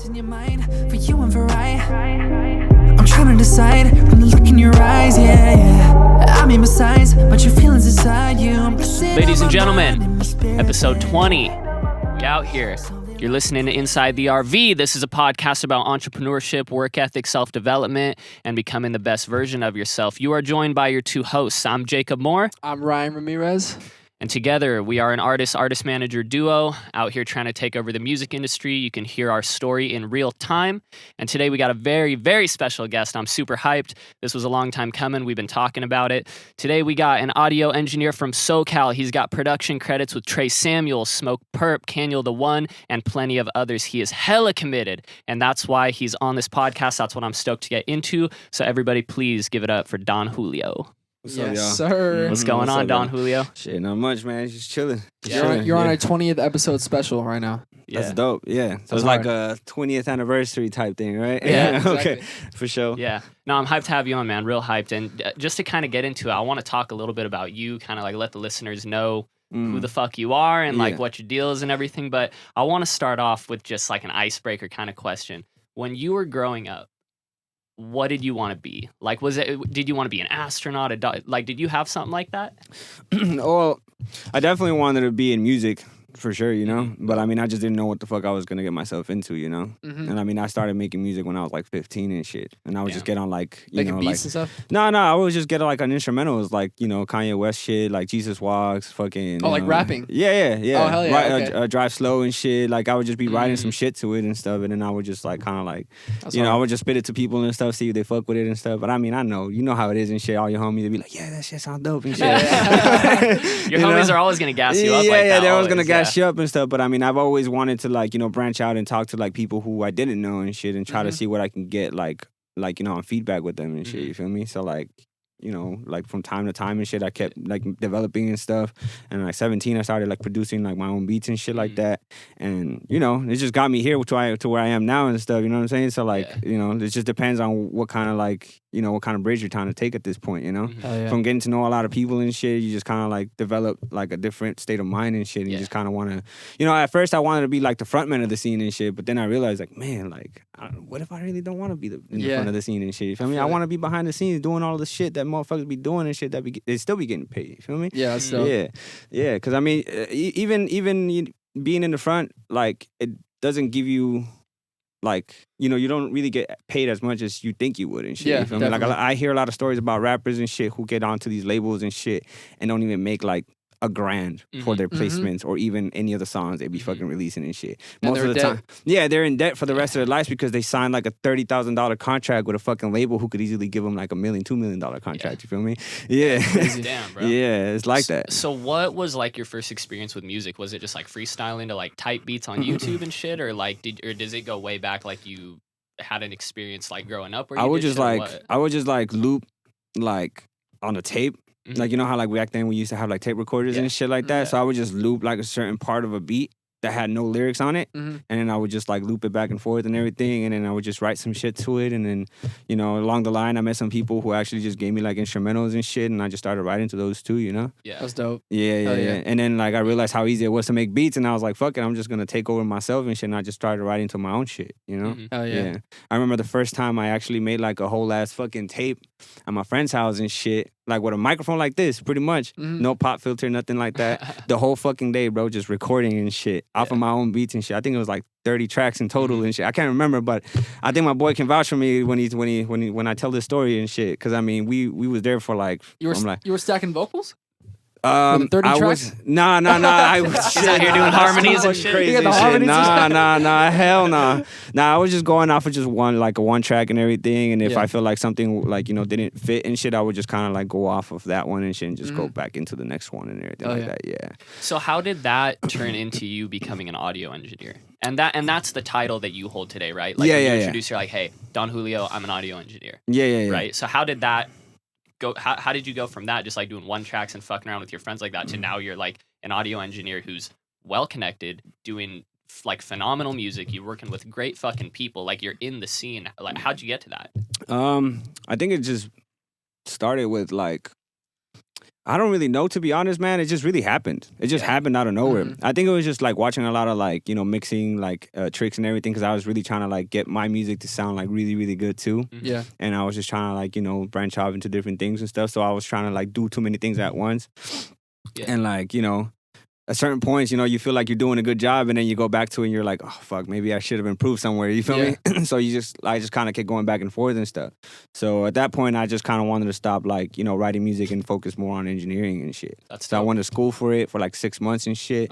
in your mind for you and for I. I'm trying to decide from the look in your eyes, yeah. I mean besides, but your feelings inside you. Ladies and gentlemen, episode 20. We out here. You're listening to Inside the RV. This is a podcast about entrepreneurship, work ethic, self-development, and becoming the best version of yourself. You are joined by your two hosts. I'm Jacob Moore. I'm Ryan Ramirez. And together, we are an artist-manager duo out here trying to take over the music industry. You can hear our story in real time. And today, we got a very, very special guest. I'm super hyped. This was a long time coming. We've been talking about it. Today, we got an audio engineer from SoCal. He's got production credits with Trey Samuels, Smoke Perp, Caniel the One, and plenty of others. He is hella committed, and that's why he's on this podcast. That's what I'm stoked to get into. So everybody, please give it up for Don Julio. What's up, y'all? Sir. What's going on, Don Julio? Shit, not much, man. Just chilling. You're on our 20th episode special right now. Yeah. That's dope. Yeah. So it's like a 20th anniversary type thing, right? Yeah, exactly. Okay. For sure. Yeah. No, I'm hyped to have you on, man. Real hyped. And just to kind of get into it, I want to talk a little bit about you, kind of like let the listeners know who the fuck you are and like what your deal is and everything. But I want to start off with just like an icebreaker kind of question. When you were growing up, what did you want to be? Like, did you want to be an astronaut? Did you have something like that? Well, I definitely wanted to be in music. For sure, you know? But I mean, I just didn't know what the fuck I was going to get myself into, you know? Mm-hmm. And I mean, I started making music when I was like 15 and shit. And I would just get on like, you know, beats like... and stuff? No, I would just get like on instrumentals, like, you know, Kanye West shit, like Jesus Walks, fucking... Oh, like rapping? Yeah. Oh, hell yeah, okay. Drive Slow and shit. Like, I would just be writing some shit to it and stuff. And then I would just like kind of like, I would just spit it to people and stuff, see if they fuck with it and stuff. But I mean, I know, you know how it is and shit. All your homies, they be like, yeah, that shit sounds dope and shit. Your homies are always going to gas you up like that. Yeah, they're always going to gas you up and stuff. But I mean, I've always wanted to like, you know, branch out and talk to like people who I didn't know and shit and try to see what I can get like, you know, on feedback with them and shit, you feel me? So like, you know, like from time to time and shit, I kept like developing and stuff. And like 17, I started like producing like my own beats and shit like that. And, you know, it just got me here to where I am now and stuff, you know what I'm saying? So like, you know, it just depends on what kind of like, you know, what kind of bridge you're trying to take at this point, you know? From getting to know a lot of people and shit, you just kind of like develop like a different state of mind and shit. And you just kind of want to, you know, at first I wanted to be like the front man of the scene and shit, but then I realized like, man, like, what if I really don't want to be in the front of the scene and shit? You feel me? I want to be behind the scenes doing all the shit that motherfuckers be doing and shit that they still be getting paid. You feel me? Yeah, that's dope. Yeah. Because I mean, even being in the front, like, it doesn't give you, like, you know, you don't really get paid as much as you think you would and shit. Yeah, you feel me? Like, I hear a lot of stories about rappers and shit who get onto these labels and shit and don't even make like $1,000 for their placements or even any of the songs they be fucking releasing and shit. Most of the time, they're in debt for the rest of their lives because they signed like a $30,000 contract with a fucking label who could easily give them like $1 million, $2 million contract. You feel me? Yeah. Damn, bro. Yeah, it's like that. So what was like your first experience with music? Was it just like freestyling to like type beats on YouTube and shit, or like does it go way back? Like you had an experience like growing up, or I would just like loop like on a tape. Like, you know how like back then we used to have like tape recorders and shit like that. So I would just loop like a certain part of a beat that had no lyrics on it. And then I would just like loop it back and forth and everything. And then I would just write some shit to it. And then, you know, along the line, I met some people who actually just gave me like instrumentals and shit. And I just started writing to those too, you know? Yeah. That's dope. Yeah. And then like I realized how easy it was to make beats. And I was like, fuck it, I'm just going to take over myself and shit. And I just started writing to my own shit, you know? Yeah. I remember the first time I actually made like a whole ass fucking tape at my friend's house and shit. Like with a microphone like this, pretty much. No pop filter, nothing like that. The whole fucking day, bro, just recording and shit off of my own beats and shit. I think it was like 30 tracks in total and shit. I can't remember, but I think my boy can vouch for me when I tell this story and shit. Because I mean, we was there for like. You were stacking vocals? 30 tracks? Nah. I was out here doing harmonies and shit. Crazy shit. Nah. Hell nah. Nah, I was just going off of just one track and everything. And if I feel like something like, you know, didn't fit and shit, I would just kind of like go off of that one and shit and just go back into the next one and everything that. Yeah. So how did that turn into you becoming an audio engineer? And that's the title that you hold today, right? Like when you introduce, you're like, hey, Don Julio, I'm an audio engineer. Yeah. Right? So how did that go? How did you go from that, just like doing one tracks and fucking around with your friends like that, to now you're like an audio engineer who's well connected, doing like phenomenal music, you're working with great fucking people, like you're in the scene. Like, how'd you get to that? I think it just started with like I don't really know, to be honest, man. It just really happened. It just happened out of nowhere. Mm-hmm. I think it was just like watching a lot of like, you know, mixing like tricks and everything, because I was really trying to like get my music to sound like really, really good too. Yeah. And I was just trying to like, you know, branch out into different things and stuff. So I was trying to like do too many things at once. Yeah. And like, you know, at certain points, you know, you feel like you're doing a good job, and then you go back to it and you're like, oh, fuck, maybe I should have improved somewhere. You feel me? So I just kind of kept going back and forth and stuff. So at that point, I just kind of wanted to stop, like, you know, writing music and focus more on engineering and shit. So I went to school for it for like 6 months and shit.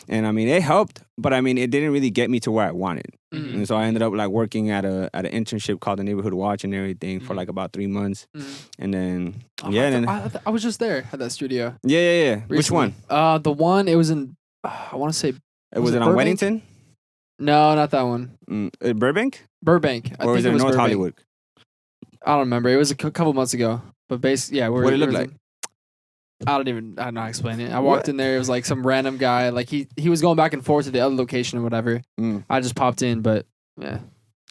And I mean, it helped, but I mean, it didn't really get me to where I wanted. And so I ended up like working at an internship called the Neighborhood Watch and everything for like about 3 months. And then, I was just there at that studio. Yeah. Which one? The one, it was in, I want to say. Was it on Burbank? Weddington? No, not that one. Burbank? Burbank. Or was it North Hollywood? I don't remember. It was a couple months ago. But basically, what did it look like? I don't know how to explain it. I walked in there. It was like some random guy. Like he was going back and forth to the other location or whatever. I just popped in, but yeah.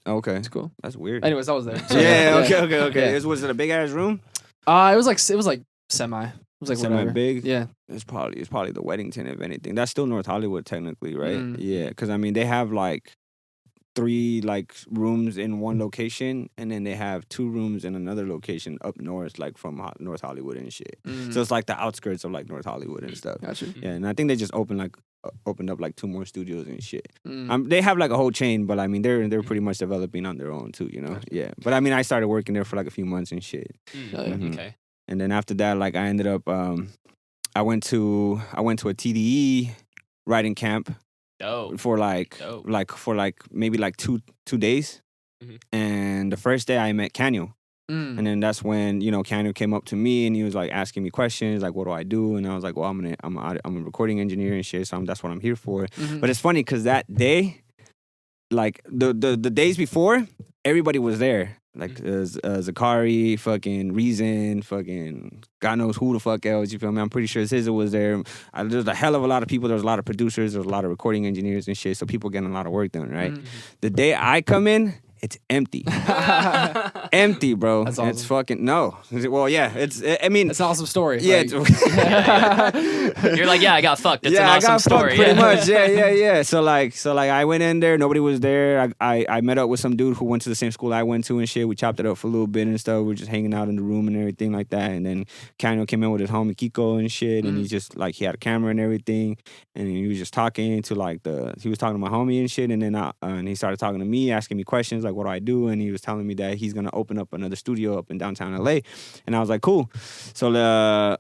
Okay. It's cool. That's weird. Anyways, I was there. So, Okay. Yeah. Was it a big ass room? It was like semi. It was like Semi whatever. big. Yeah. It's probably the Weddington, if anything. That's still North Hollywood technically, right? Yeah, because I mean they have like 3 like rooms in one location, and then they have 2 rooms in another location up north, like from North Hollywood and shit. So it's like the outskirts of like North Hollywood and stuff. Gotcha. Yeah, and I think they just opened up like 2 more studios and shit. They have like a whole chain, but I mean they're pretty much developing on their own too, you know. Gotcha. Yeah, but I mean I started working there for like a few months and shit. Okay. And then after that, like I ended up, I went to a TDE writing camp for maybe like two days. And the first day I met Canyo. And then that's when, you know, Canyo came up to me and he was like asking me questions, like, what do I do? And I was like, well, I'm a recording engineer and shit, so that's what I'm here for. But it's funny because that day, like the days before, everybody was there. Like Zakari, fucking Reason, fucking God knows who the fuck else, you feel me? I'm pretty sure SZA was there. There's a hell of a lot of people. There's a lot of producers. There's a lot of recording engineers and shit. So people getting a lot of work done, right? The day I come in, it's empty. Empty, bro. That's awesome. It's fucking, no. Well, yeah, it's an awesome story. Yeah. You're like, yeah, I got fucked. It's an I awesome got story. fucked pretty much. Yeah. So like I went in there, nobody was there. I met up with some dude who went to the same school I went to and shit. We chopped it up for a little bit and stuff. We were just hanging out in the room and everything like that. And then Canyo came in with his homie Kiko and shit. And he just like, he had a camera and everything. And he was just talking to like he was talking to my homie and shit. And then and he started talking to me, asking me questions like, what do I do? And he was telling me that he's gonna open up another studio up in downtown LA. And I was like, cool. So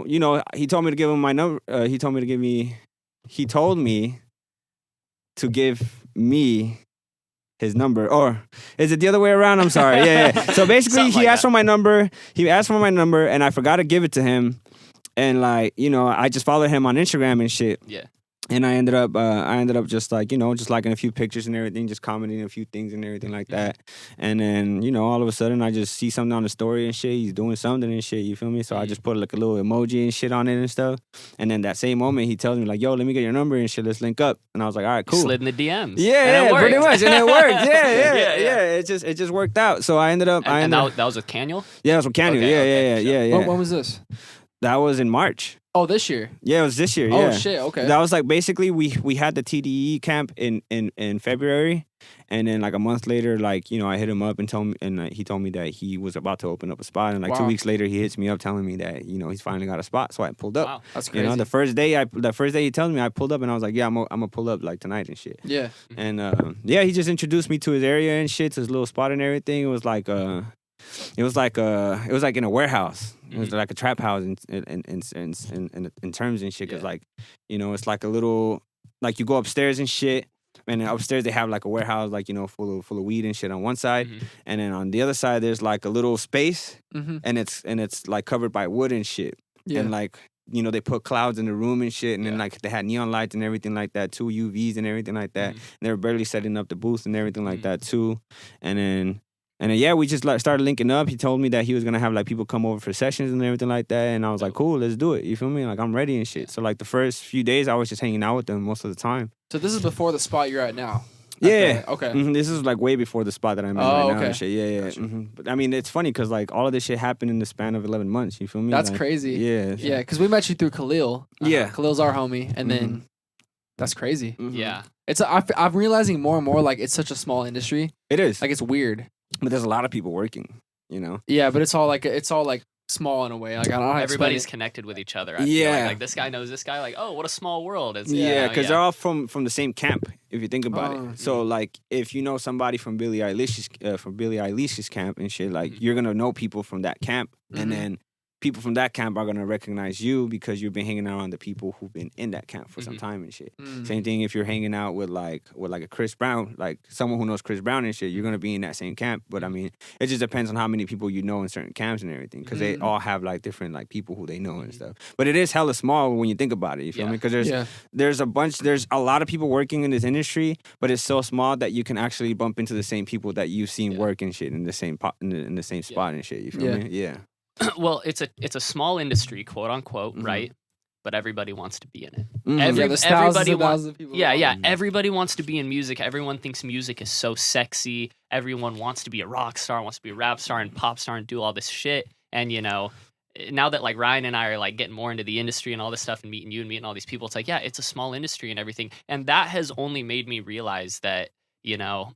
you know, he told me to give him my number. He told me to give me his number. Or is it the other way around? I'm sorry. Yeah. So basically he asked for my number. He asked for my number and I forgot to give it to him. And like, you know, I just followed him on Instagram and shit. Yeah. And I ended up just like, you know, just liking a few pictures and everything, just commenting a few things and everything like that. And then, you know, all of a sudden I just see something on the story and shit. He's doing something and shit, you feel me? So I just put like a little emoji and shit on it and stuff. And then that same moment he tells me like, yo, let me get your number and shit, let's link up. And I was like, all right, cool. Slid in the DMs. Yeah, pretty much. And it worked. Yeah. It just worked out. So I ended up. And that was with Canyo? Yeah, that was with Canyo. Okay, Yeah. When was this? That was in March. Oh, this year? Yeah, it was this year. Oh, yeah. shit, okay. That was like basically we had the TDE camp in February, and then like a month later, like, you know, I hit him up and he told me that he was about to open up a spot, and like 2 weeks later he hits me up telling me that, you know, he's finally got a spot. So I pulled up. Wow, that's crazy. You know, the first day he tells me, I pulled up and I was like, yeah, I'm gonna pull up like tonight and shit. Yeah. And he just introduced me to his area and shit, to his little spot and everything. It was like in a warehouse. It was like a trap house in terms and shit. Cause like, you know, it's like a little, like you go upstairs and shit. And then upstairs they have like a warehouse, like, you know, full of weed and shit on one side. And then on the other side there's like a little space, and it's like covered by wood and shit. Yeah. And like, you know, they put clouds in the room and shit, and then like they had neon lights and everything like that too, UVs and everything like that. And they were barely setting up the booth and everything like that too. And then yeah, we just like started linking up. He told me that he was gonna have like people come over for sessions and everything like that. And I was like, cool, let's do it. You feel me? Like, I'm ready and shit. So like the first few days I was just hanging out with them most of the time. So this is before the spot you're at now. Yeah. Okay. This is like way before the spot that I'm in Oh, right now okay. and shit. Yeah. Gotcha. But I mean, it's funny because like all of this shit happened in the span of 11 months. You feel me? That's Like, crazy. Yeah. Yeah, because we met you through Khalil. Yeah. Khalil's our homie, and then that's crazy. Yeah. It's I'm realizing more and more like it's such a small industry. It is. Like it's weird. But there's a lot of people working, you know? Yeah, but it's all like small in a way. Like I don't know how to explain Everybody's it. connected with each other. I feel Yeah. like this guy knows this guy. Like, oh, what a small world. It's, Yeah, because they're all from the same camp. If you think about Oh. it, so like if you know somebody from Billie Eilish's camp and shit, like you're gonna know people from that camp, and then people from that camp are gonna recognize you because you've been hanging around the people who've been in that camp for some time and shit. Same thing if you're hanging out with like a Chris Brown, like someone who knows Chris Brown and shit, you're gonna be in that same camp. But I mean, it just depends on how many people you know in certain camps and everything, because they all have like different like people who they know and stuff. But it is hella small when you think about it. You feel me? Because there's a lot of people working in this industry, but it's so small that you can actually bump into the same people that you've seen work and shit in the same in the same spot and shit. You feel me? Yeah. Well, it's a small industry, quote unquote, right? But everybody wants to be in it. There's thousands of people. Everybody wants to be in music. Everyone thinks music is so sexy. Everyone wants to be a rock star, wants to be a rap star and pop star and do all this shit. And you know, now that like Ryan and I are like getting more into the industry and all this stuff and meeting you and meeting all these people, it's like, yeah, it's a small industry and everything. And that has only made me realize that, you know,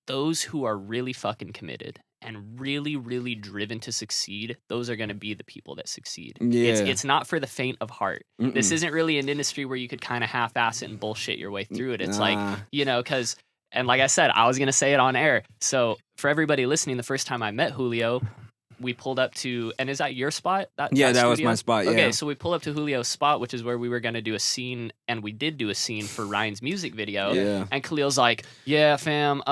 those who are really fucking committed and really, really driven to succeed, those are going to be the people that succeed. Yeah. It's not for the faint of heart. This isn't really an industry where you could kind of half-ass it and bullshit your way through it. It's like, you know, because, and like I said, I was going to say it on air. So for everybody listening, the first time I met Julio, we pulled up to, and is that your spot? That was my spot, yeah. Okay, so we pull up to Julio's spot, which is where we were going to do a scene, and we did do a scene for Ryan's music video. Yeah. And Khalil's like, yeah, fam,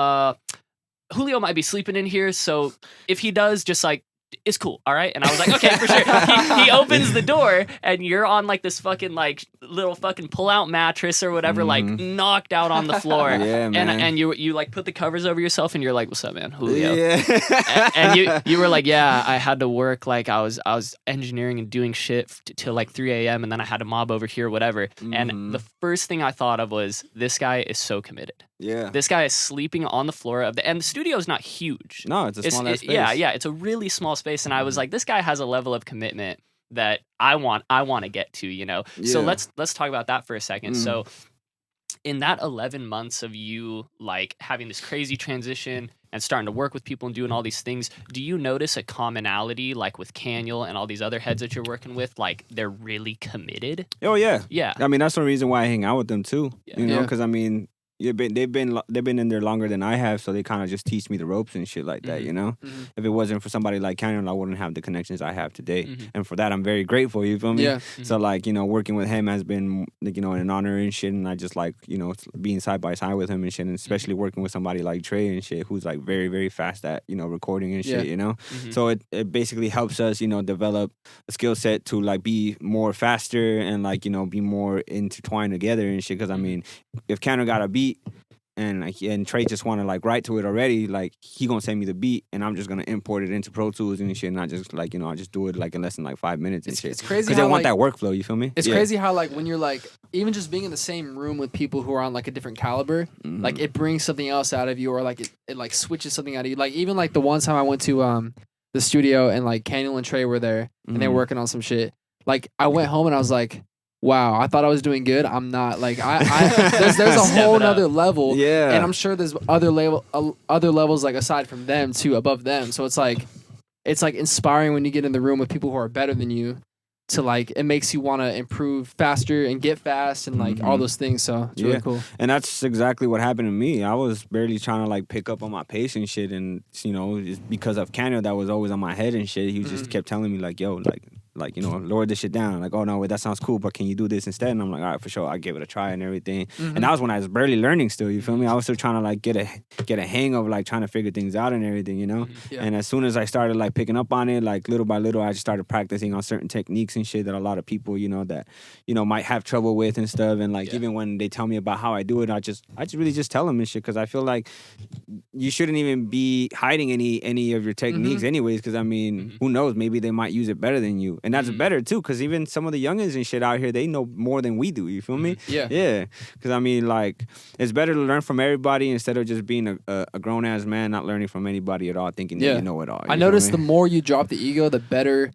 Julio might be sleeping in here, so if he does, just like, it's cool, all right? And I was like, okay, for sure. He opens the door, and you're on like this fucking like little fucking pull-out mattress or whatever, like knocked out on the floor. Yeah, man. And you like put the covers over yourself, and you're like, what's up, man, Julio? Yeah. and you were like, yeah, I had to work, like I was engineering and doing shit till like 3 a.m. and then I had to mob over here, whatever. And the first thing I thought of was, this guy is so committed. Yeah. This guy is sleeping on the floor of and the studio is not huge. No, it's a small space. Yeah, it's a really small space, and I was like, this guy has a level of commitment that I want to get to, you know. Yeah. So let's talk about that for a second. So in that 11 months of you like having this crazy transition and starting to work with people and doing all these things, do you notice a commonality like with Kaniel and all these other heads that you're working with? Like they're really committed? Oh yeah. Yeah. I mean, that's the reason why I hang out with them too. Yeah. You know, Yeah. because I mean, they've been in there longer than I have, so they kind of just teach me the ropes and shit like that. You know, if it wasn't for somebody like Canyon, I wouldn't have the connections I have today, and for that I'm very grateful. You feel me? Yeah. So like, you know, working with him has been, like, you know, an honor and shit, and I just like, you know, being side by side with him and shit, and especially working with somebody like Trey and shit, who's like very, very fast at, you know, recording and shit. Yeah. You know, so it basically helps us, you know, develop a skill set to like be more faster and like, you know, be more intertwined together and shit. Because I mean, if Canyon got a beat, and Trey just want to like write to it already, like he gonna send me the beat and I'm just gonna import it into Pro Tools and shit, and I just like, you know, I just do it like in less than like 5 minutes and shit. It's crazy because they how, want like, that workflow. You feel me? It's crazy how like when you're like even just being in the same room with people who are on like a different caliber, like it brings something else out of you, or like it like switches something out of you. Like even like the one time I went to the studio and like Kaniel and Trey were there and they were working on some shit. Like I went home and I was like, wow, I thought I was doing good. I'm not. Like there's a whole nother level. Yeah. And I'm sure there's other levels like aside from them too, above them. So it's like inspiring when you get in the room with people who are better than you, to like, it makes you want to improve faster and get fast and like all those things. So it's really cool. And that's exactly what happened to me. I was barely trying to like pick up on my pace and shit, and you know, just because of Canyon that was always on my head and shit. He just kept telling me like, yo, like, you know, lower this shit down. Like, oh, no, wait, that sounds cool, but can you do this instead? And I'm like, all right, for sure. I'll give it a try and everything. And that was when I was barely learning still, you feel me? I was still trying to, like, get a hang of, like, trying to figure things out and everything, you know? Yeah. And as soon as I started, like, picking up on it, like, little by little, I just started practicing on certain techniques and shit that a lot of people, you know, that, you know, might have trouble with and stuff. And, like, even when they tell me about how I do it, I just really just tell them and shit, because I feel like you shouldn't even be hiding any of your techniques anyways, because, I mean, who knows? Maybe they might use it better than you. And that's better too, because even some of the youngins and shit out here, they know more than we do. You feel me? Yeah. Yeah. Because I mean, like, it's better to learn from everybody instead of just being a grown ass man, not learning from anybody at all, thinking that you know it all. I noticed the more you drop the ego, the better,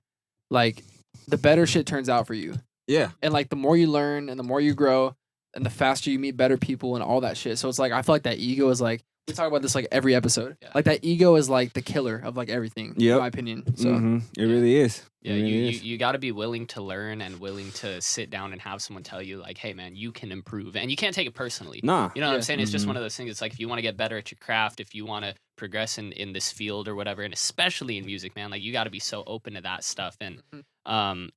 like, the better shit turns out for you. Yeah. And like the more you learn and the more you grow and the faster you meet better people and all that shit. So it's like, I feel like that ego is like, we talk about this like every episode. Yeah. Like that ego is like the killer of like everything, in my opinion. So It really is. Yeah, It really is. you got to be willing to learn and willing to sit down and have someone tell you like, hey man, you can improve, and you can't take it personally. Nah. You know what I'm saying? It's just one of those things. It's like if you want to get better at your craft, if you want to progress in this field or whatever, and especially in music, man, like you got to be so open to that stuff. And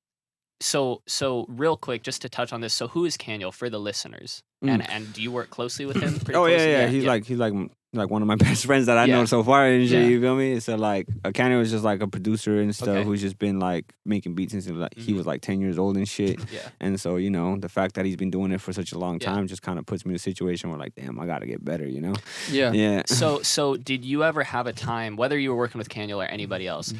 so real quick, just to touch on this. So who is Kaniel for the listeners? And do you work closely with him? Pretty closely? Yeah. He's like one of my best friends that I know so far and shit. You feel me? So like, Kanye was just like a producer and stuff who's just been like making beats since like he was like 10 years old and shit. Yeah. And so you know the fact that he's been doing it for such a long time just kind of puts me in a situation where like, damn, I gotta get better. You know? Yeah. Yeah. So did you ever have a time, whether you were working with Kaniel or anybody else,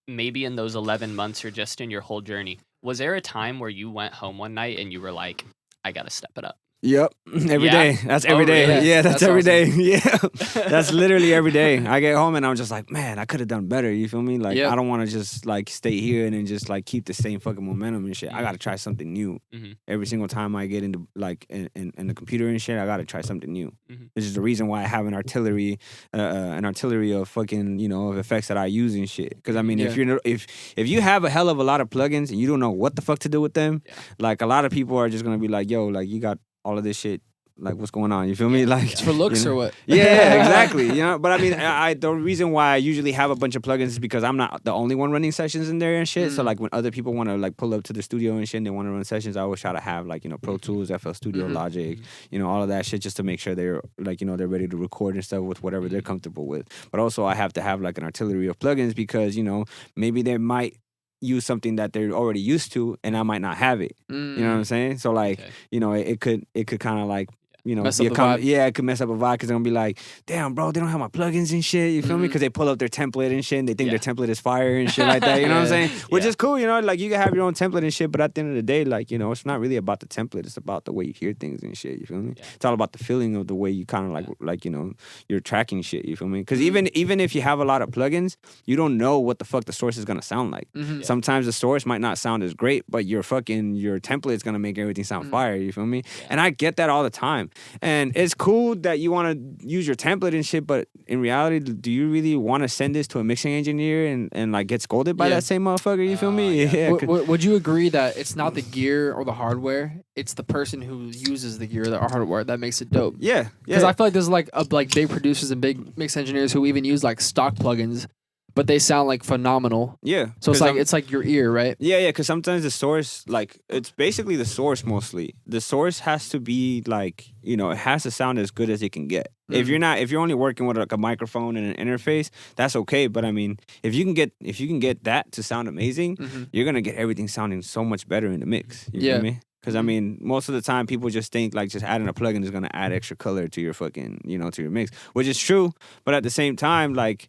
maybe in those 11 months or just in your whole journey, was there a time where you went home one night and you were like, I gotta step it up? Yep. Every day. That's every day. really? Yeah, that's every awesome. day. Yeah. That's literally every day. I get home and I'm just like, man, I could have done better. You feel me? Like, I don't want to just like stay here and then just like keep the same fucking momentum and shit. I got to try something new. Every single time I get into like in the computer and shit, I got to try something new. This is the reason why I have an artillery of fucking, you know, of effects that I use and shit. Because I mean, if you have a hell of a lot of plugins and you don't know what the fuck to do with them, like a lot of people are just going to be like, yo, like you got all of this shit, like what's going on? You feel me? Like it's for looks or what? Yeah, exactly. You know, but I mean, the reason why I usually have a bunch of plugins is because I'm not the only one running sessions in there and shit. So like when other people want to like pull up to the studio and shit and they want to run sessions, I always try to have like, you know, Pro Tools, FL Studio, Logic, you know, all of that shit just to make sure they're like, you know, they're ready to record and stuff with whatever they're comfortable with. But also I have to have like an artillery of plugins because, you know, maybe they might use something that they're already used to and I might not have it. You know what I'm saying? So like, you know, it could kind of like, you know, Mess up the vibe. Yeah, it could mess up a vibe because they're gonna be like, damn, bro, they don't have my plugins and shit. You feel me? Because they pull up their template and shit and they think their template is fire and shit like that. You know what I'm saying? Which is cool, you know, like you can have your own template and shit, but at the end of the day, like, you know, it's not really about the template. It's about the way you hear things and shit. You feel me? It's all about the feeling of the way you kind of like, you know, you're tracking shit. You feel me? Because even if you have a lot of plugins, you don't know what the fuck the source is gonna sound like. Sometimes the source might not sound as great, but your template is gonna make everything sound fire. You feel me? And I get that all the time. And it's cool that you want to use your template and shit, but in reality, do you really want to send this to a mixing engineer and like get scolded by that same motherfucker? You feel me? Yeah. Would you agree that it's not the gear or the hardware, it's the person who uses the gear or the hardware that makes it dope? Yeah. Because I feel like there's like big producers and big mix engineers who even use like stock plugins, but they sound like phenomenal. Yeah. So it's like your ear, right? Yeah, because sometimes the source, like, it's basically the source mostly. The source has to be like, you know, it has to sound as good as it can get. If you're only working with like a microphone and an interface, that's okay. But I mean, if you can get that to sound amazing, you're gonna get everything sounding so much better in the mix. You feel me? Because I mean, most of the time people just think like just adding a plugin is gonna add extra color to your fucking, you know, to your mix, which is true. But at the same time, like,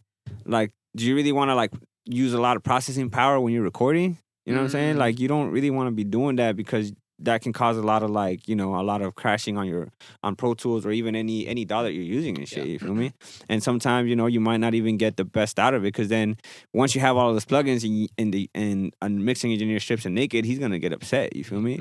do you really want to like use a lot of processing power when you're recording? You know what I'm saying? Like, you don't really want to be doing that because that can cause a lot of like, you know, a lot of crashing on Pro Tools or even any DAW that you're using and shit. You feel me? And sometimes, you know, you might not even get the best out of it because then once you have all of those plugins and a mixing engineer strips it naked, he's gonna get upset. You feel me?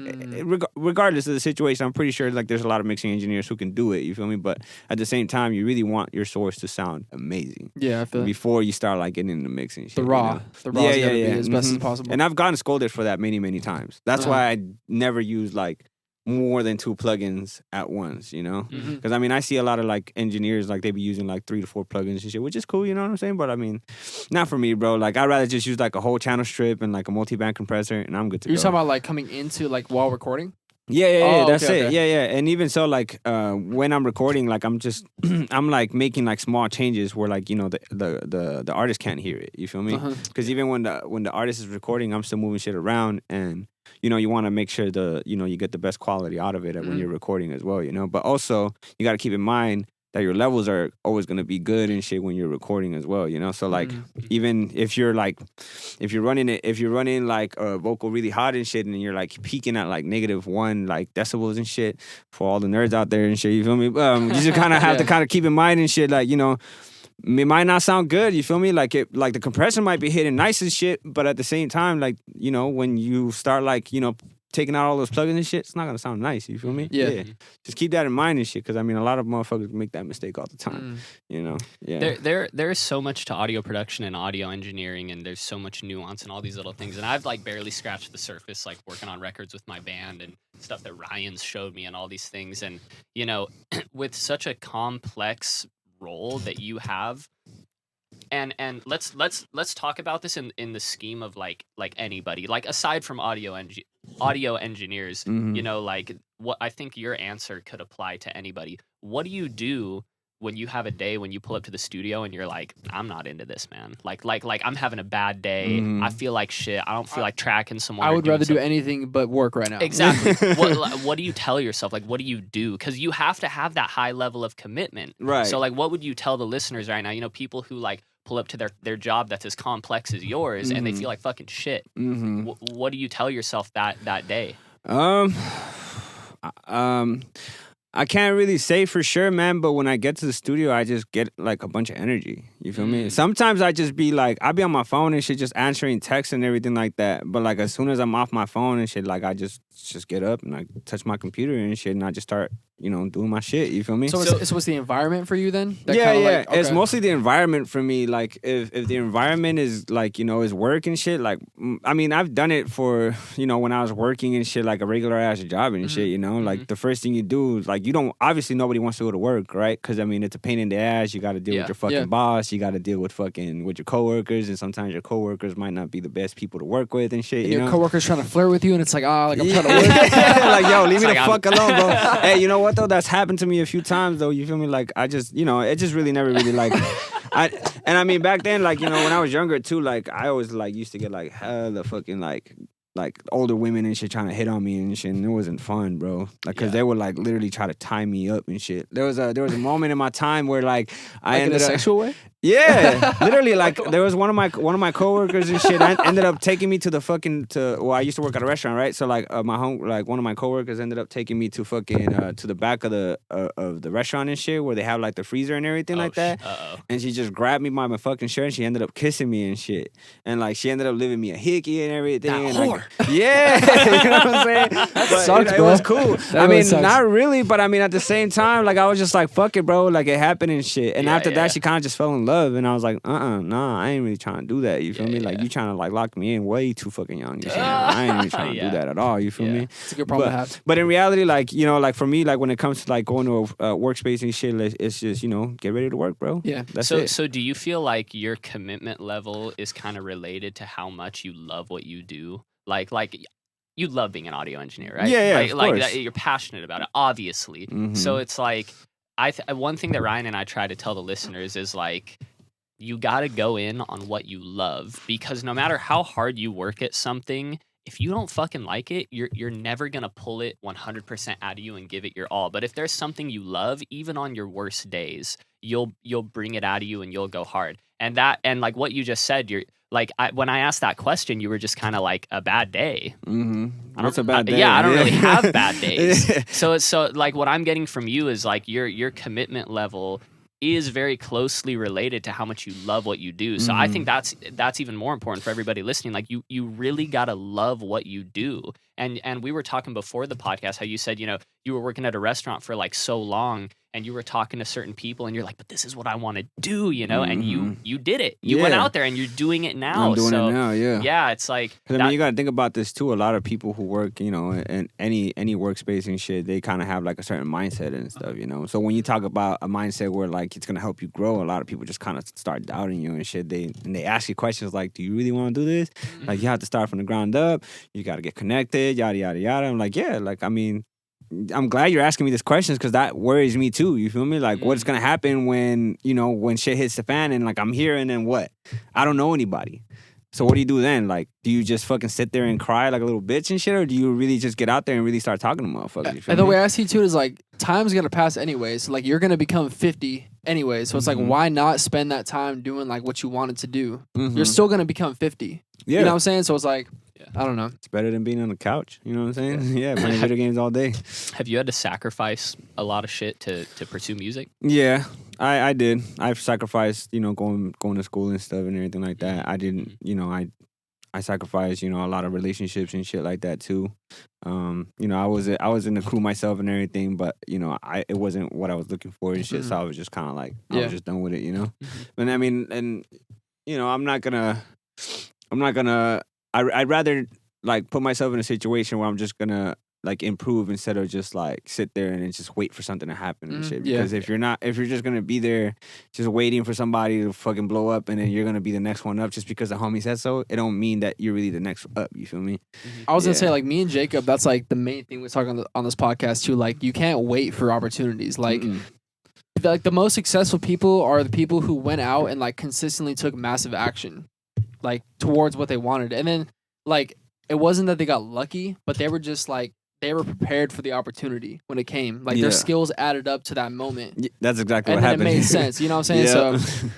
Regardless of the situation, I'm pretty sure like there's a lot of mixing engineers who can do it. You feel me? But at the same time, you really want your source to sound amazing. Yeah, I feel before you start like getting into mixing shit. The raw. You know? The raw's gotta be as best as possible. And I've gotten scolded for that many, many times. That's why I never use like more than 2 plugins at once, you know? Because I mean, I see a lot of like engineers, like they be using like 3 to 4 plugins and shit, which is cool, you know what I'm saying? But I mean, not for me, bro. Like, I'd rather just use like a whole channel strip and like a multi-band compressor and I'm good to go. You're talking about like coming into like while recording? Yeah, that's okay, it. okay. Yeah. And even so, like, when I'm recording, like, I'm just, I'm like making like small changes where like, you know, the artist can't hear it. You feel me? Because even when the artist is recording, I'm still moving shit around and, you know, you want to make sure you get the best quality out of it when you're recording as well, you know? But also, you got to keep in mind, that your levels are always gonna be good and shit when you're recording as well, you know. So like even if you're running like a vocal really hot and shit, and you're like peaking at like -1 like decibels and shit, for all the nerds out there and shit, you feel me? You just kind of have to kind of keep in mind and shit, like, you know, it might not sound good, you feel me? Like the compressor might be hitting nice as shit, but at the same time, like, you know, when you start like, you know, taking out all those plugins and shit, it's not gonna sound nice. You feel me? Yeah. Just keep that in mind and shit, because I mean, a lot of motherfuckers make that mistake all the time. You know? Yeah. There is so much to audio production and audio engineering, and there's so much nuance and all these little things. And I've like barely scratched the surface, like working on records with my band and stuff that Ryan's showed me and all these things. And you know, with such a complex role that you have. And let's talk about this in the scheme of like anybody, like aside from audio engineers, you know, like what I think your answer could apply to anybody. What do you do when you have a day when you pull up to the studio and you're like, I'm not into this, man. Like I'm having a bad day. I feel like shit. I don't feel like tracking someone. I would rather do anything but work right now. Exactly. What do you tell yourself? Like, what do you do? Because you have to have that high level of commitment. Right. So like, what would you tell the listeners right now? You know, people who like pull up to their job that's as complex as yours and they feel like fucking shit. What do you tell yourself that day? I can't really say for sure, man, but when I get to the studio, I just get like a bunch of energy. You feel me? Sometimes I just be like, I'll be on my phone and shit, just answering texts and everything like that. But like as soon as I'm off my phone and shit, like I just get up and I touch my computer and shit, and I just start, you know, doing my shit. You feel me? So what's the environment for you then? Yeah. Like, okay. It's mostly the environment for me. Like if the environment is like, you know, is work and shit. Like I mean, I've done it for, you know, when I was working and shit, like a regular ass job and shit. You know, like the first thing you do is like, you don't, obviously nobody wants to go to work, right? Because I mean, it's a pain in the ass. You got to deal with your fucking boss. You got to deal with your coworkers, and sometimes your coworkers might not be the best people to work with and shit. And you your know? coworkers trying to flirt with you, and it's like, like I'm trying to work. Like, yo, leave me the fuck alone, bro. Hey, you know what though? That's happened to me a few times though. You feel me? Like I just, you know, it just really never really like. I mean back then, like, you know, when I was younger too, like I always like used to get like hella fucking like older women and shit trying to hit on me and shit, and it wasn't fun, bro. Like, cause they would like literally try to tie me up and shit. There was a moment in my time where like I ended in a up sexual way. Yeah, literally, like there was one of my coworkers and shit ended up taking me to the fucking well, I used to work at a restaurant, right? So like one of my coworkers ended up taking me to fucking to the back of the restaurant and shit, where they have like the freezer and everything like that. And she just grabbed me by my fucking shirt and she ended up kissing me and shit. And like she ended up leaving me a hickey and everything. That and, whore. like, yeah, you know what I'm saying? That sucks, it bro. was cool. That I mean, sucks. not really, but I mean at the same time, like I was just like, fuck it, bro. Like it happened and shit. And after that, she kind of just fell in love, and I was like, nah, I ain't really trying to do that. You feel me? Like you trying to like lock me in way too fucking young. You feel me? I ain't really trying to do that at all. You feel me? It's a good problem to have. But in reality, like, you know, like for me, like when it comes to like going to a workspace and shit, it's just, you know, get ready to work, bro. Yeah. That's it. So do you feel like your commitment level is kind of related to how much you love what you do? Like you love being an audio engineer, right? Yeah, of like course. that, you're passionate about it, obviously. So it's like one thing that Ryan and I try to tell the listeners is like, you got to go in on what you love, because no matter how hard you work at something, if you don't fucking like it, you're never going to pull it 100% out of you and give it your all. But if there's something you love, even on your worst days, you'll bring it out of you and you'll go hard. And like what you just said, you're like, when I asked that question, you were just kind of like a bad day. What's a bad day? Yeah, I don't really have bad days. So like what I'm getting from you is like your commitment level is very closely related to how much you love what you do. So I think that's even more important for everybody listening. Like you really gotta love what you do. And we were talking before the podcast how you said, you know, you were working at a restaurant for like so long and you were talking to certain people and you're like, but this is what I want to do, you know, and you did it. You went out there and you're doing it now. I'm doing it now, yeah. Yeah, it's like... I mean, you got to think about this too. A lot of people who work, you know, in any workspace and shit, they kind of have like a certain mindset and stuff, you know. So when you talk about a mindset where like it's going to help you grow, a lot of people just kind of start doubting you and shit. They ask you questions like, do you really want to do this? Like, you have to start from the ground up. You got to get connected, yada, yada, yada. I'm like, yeah, like, I mean... I'm glad you're asking me these questions because that worries me too. You feel me? Like, what's gonna happen when, you know, when shit hits the fan and like I'm here and then what? I don't know anybody. So what do you do then? Like, do you just fucking sit there and cry like a little bitch and shit, or do you really just get out there and really start talking to motherfuckers? You feel And the me? way I see it too is like time's gonna pass anyways. So like you're gonna become 50 anyway. So it's like why not spend that time doing like what you wanted to do? You're still gonna become 50. Yeah. You know what I'm saying? So it's like I don't know. It's better than being on the couch. You know what I'm saying? Yeah, playing video games all day. Have you had to sacrifice a lot of shit to pursue music? Yeah, I did. I've sacrificed, you know, going to school and stuff and everything like that. I didn't, you know, I sacrificed, you know, a lot of relationships and shit like that too. You know, I was in the crew myself and everything, but you know, it wasn't what I was looking for and shit. So I was just kind of like, I was just done with it, you know. And I mean, and you know, I'd rather like put myself in a situation where I'm just gonna like improve instead of just like sit there and then just wait for something to happen and shit. Because if you're just gonna be there just waiting for somebody to fucking blow up and then you're gonna be the next one up just because the homie said so, it don't mean that you're really the next up. You feel me? I was gonna say like me and Jacob, that's like the main thing we talk on this podcast too. Like you can't wait for opportunities. Like the most successful people are the people who went out and like consistently took massive action, like towards what they wanted, and then like it wasn't that they got lucky, but they were just like they were prepared for the opportunity when it came. Like their skills added up to that moment. That's exactly what happened. And it made sense. You know what I'm saying? So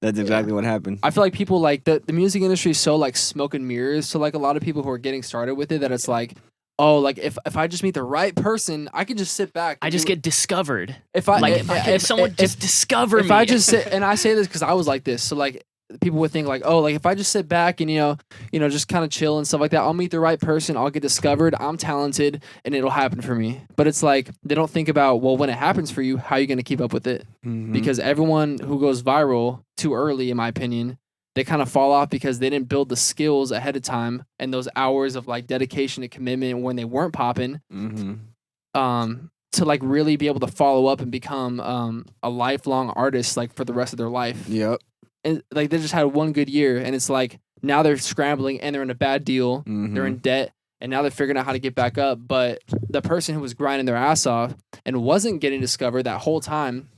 that's exactly what happened. I feel like people like the music industry is so like smoke and mirrors to like a lot of people who are getting started with it that it's like, oh, like if I just meet the right person, I could just sit back. I just get discovered. If someone just discover me. If I just sit, and I say this because I was like this, so like people would think like, oh, like if I just sit back and you know just kind of chill and stuff like that, I'll meet the right person, I'll get discovered, I'm talented, and it'll happen for me. But it's like they don't think about, well, when it happens for you, how are you going to keep up with it? Because everyone who goes viral too early, in my opinion, they kind of fall off because they didn't build the skills ahead of time and those hours of like dedication and commitment when they weren't popping. To like really be able to follow up and become a lifelong artist like for the rest of their life. Yep. And like they just had one good year, and it's like now they're scrambling and they're in a bad deal. They're in debt, and now they're figuring out how to get back up. But the person who was grinding their ass off and wasn't getting discovered that whole time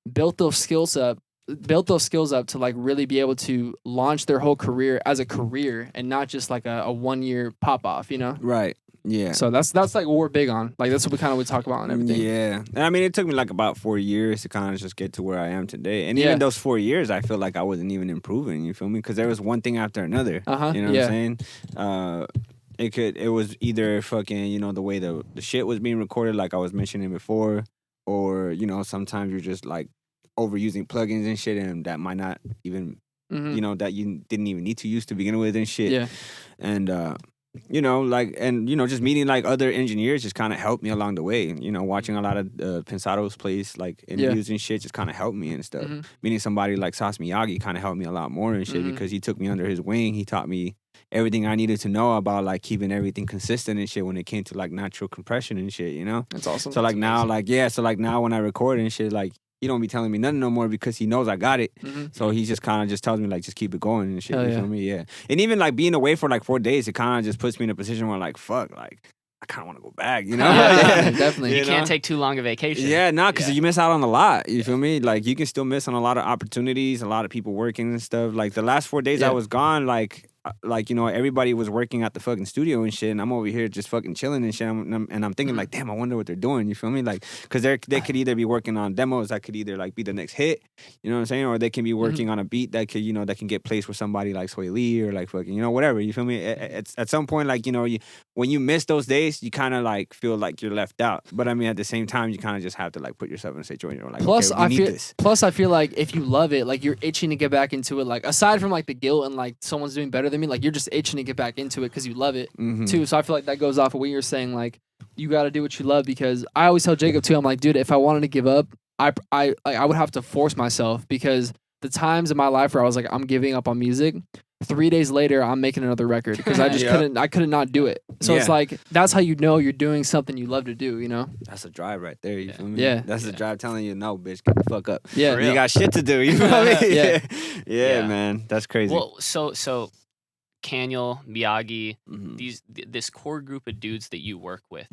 built those skills up to like really be able to launch their whole career as a career and not just like a 1 year pop off, you know? Right. Yeah. So that's like what we're big on. Like that's what we kind of would talk about and everything. Yeah. And I mean, it took me like about 4 years to kind of just get to where I am today. And even those 4 years, I feel like I wasn't even improving. You feel me? Because there was one thing after another. You know what I'm saying? It was either fucking, you know, the way the shit was being recorded, like I was mentioning before, or, you know, sometimes you're just like overusing plugins and shit, and that might not even, you know, that you didn't even need to use to begin with and shit. Yeah. And, you know, like, and, you know, just meeting like other engineers just kind of helped me along the way. You know, watching a lot of Pensado's place, like interviews and shit just kind of helped me and stuff. Meeting somebody like Sas Miyagi kind of helped me a lot more and shit because he took me under his wing. He taught me everything I needed to know about like keeping everything consistent and shit when it came to like natural compression and shit, you know? That's awesome. So like now, like, so like now when I record and shit, like, he don't be telling me nothing no more because he knows I got it. So he just kind of just tells me like, just keep it going and shit. You feel me? Yeah. And even like being away for like 4 days, it kind of just puts me in a position where like, fuck, like I kind of want to go back, you know? Definitely. You can't take too long a vacation. Yeah, because you miss out on a lot. You feel me? Like you can still miss on a lot of opportunities, a lot of people working and stuff. Like the last 4 days I was gone, like, you know, everybody was working at the fucking studio and shit, and I'm over here just fucking chilling and shit, and I'm thinking like, damn, I wonder what they're doing. You feel me? Like, because they could either be working on demos that could either like be the next hit, you know what I'm saying, or they can be working on a beat that could, you know, that can get placed with somebody like Sway Lee or like fucking, you know, whatever. You feel me? It's at some point, like, you know, when you miss those days, you kind of like feel like you're left out. But I mean, at the same time, you kind of just have to like put yourself in a situation where like, plus, okay, we need this. Plus, I feel like if you love it, like you're itching to get back into it. Like aside from like the guilt and like someone's doing better than me, like you're just itching to get back into it because you love it too. So I feel like that goes off of what you're saying. Like you got to do what you love, because I always tell Jacob too. I'm like, dude, if I wanted to give up, I would have to force myself, because the times in my life where I was like, I'm giving up on music, 3 days later I'm making another record because I just couldn't not do it. So it's like that's how you know you're doing something you love to do, you know? That's a drive right there, you feel me? Yeah. That's a drive telling you, no, bitch, get the fuck up. Yeah. You got shit to do, you feel me? Yeah, man. That's crazy. Well, so Kaniel, Miyagi, this core group of dudes that you work with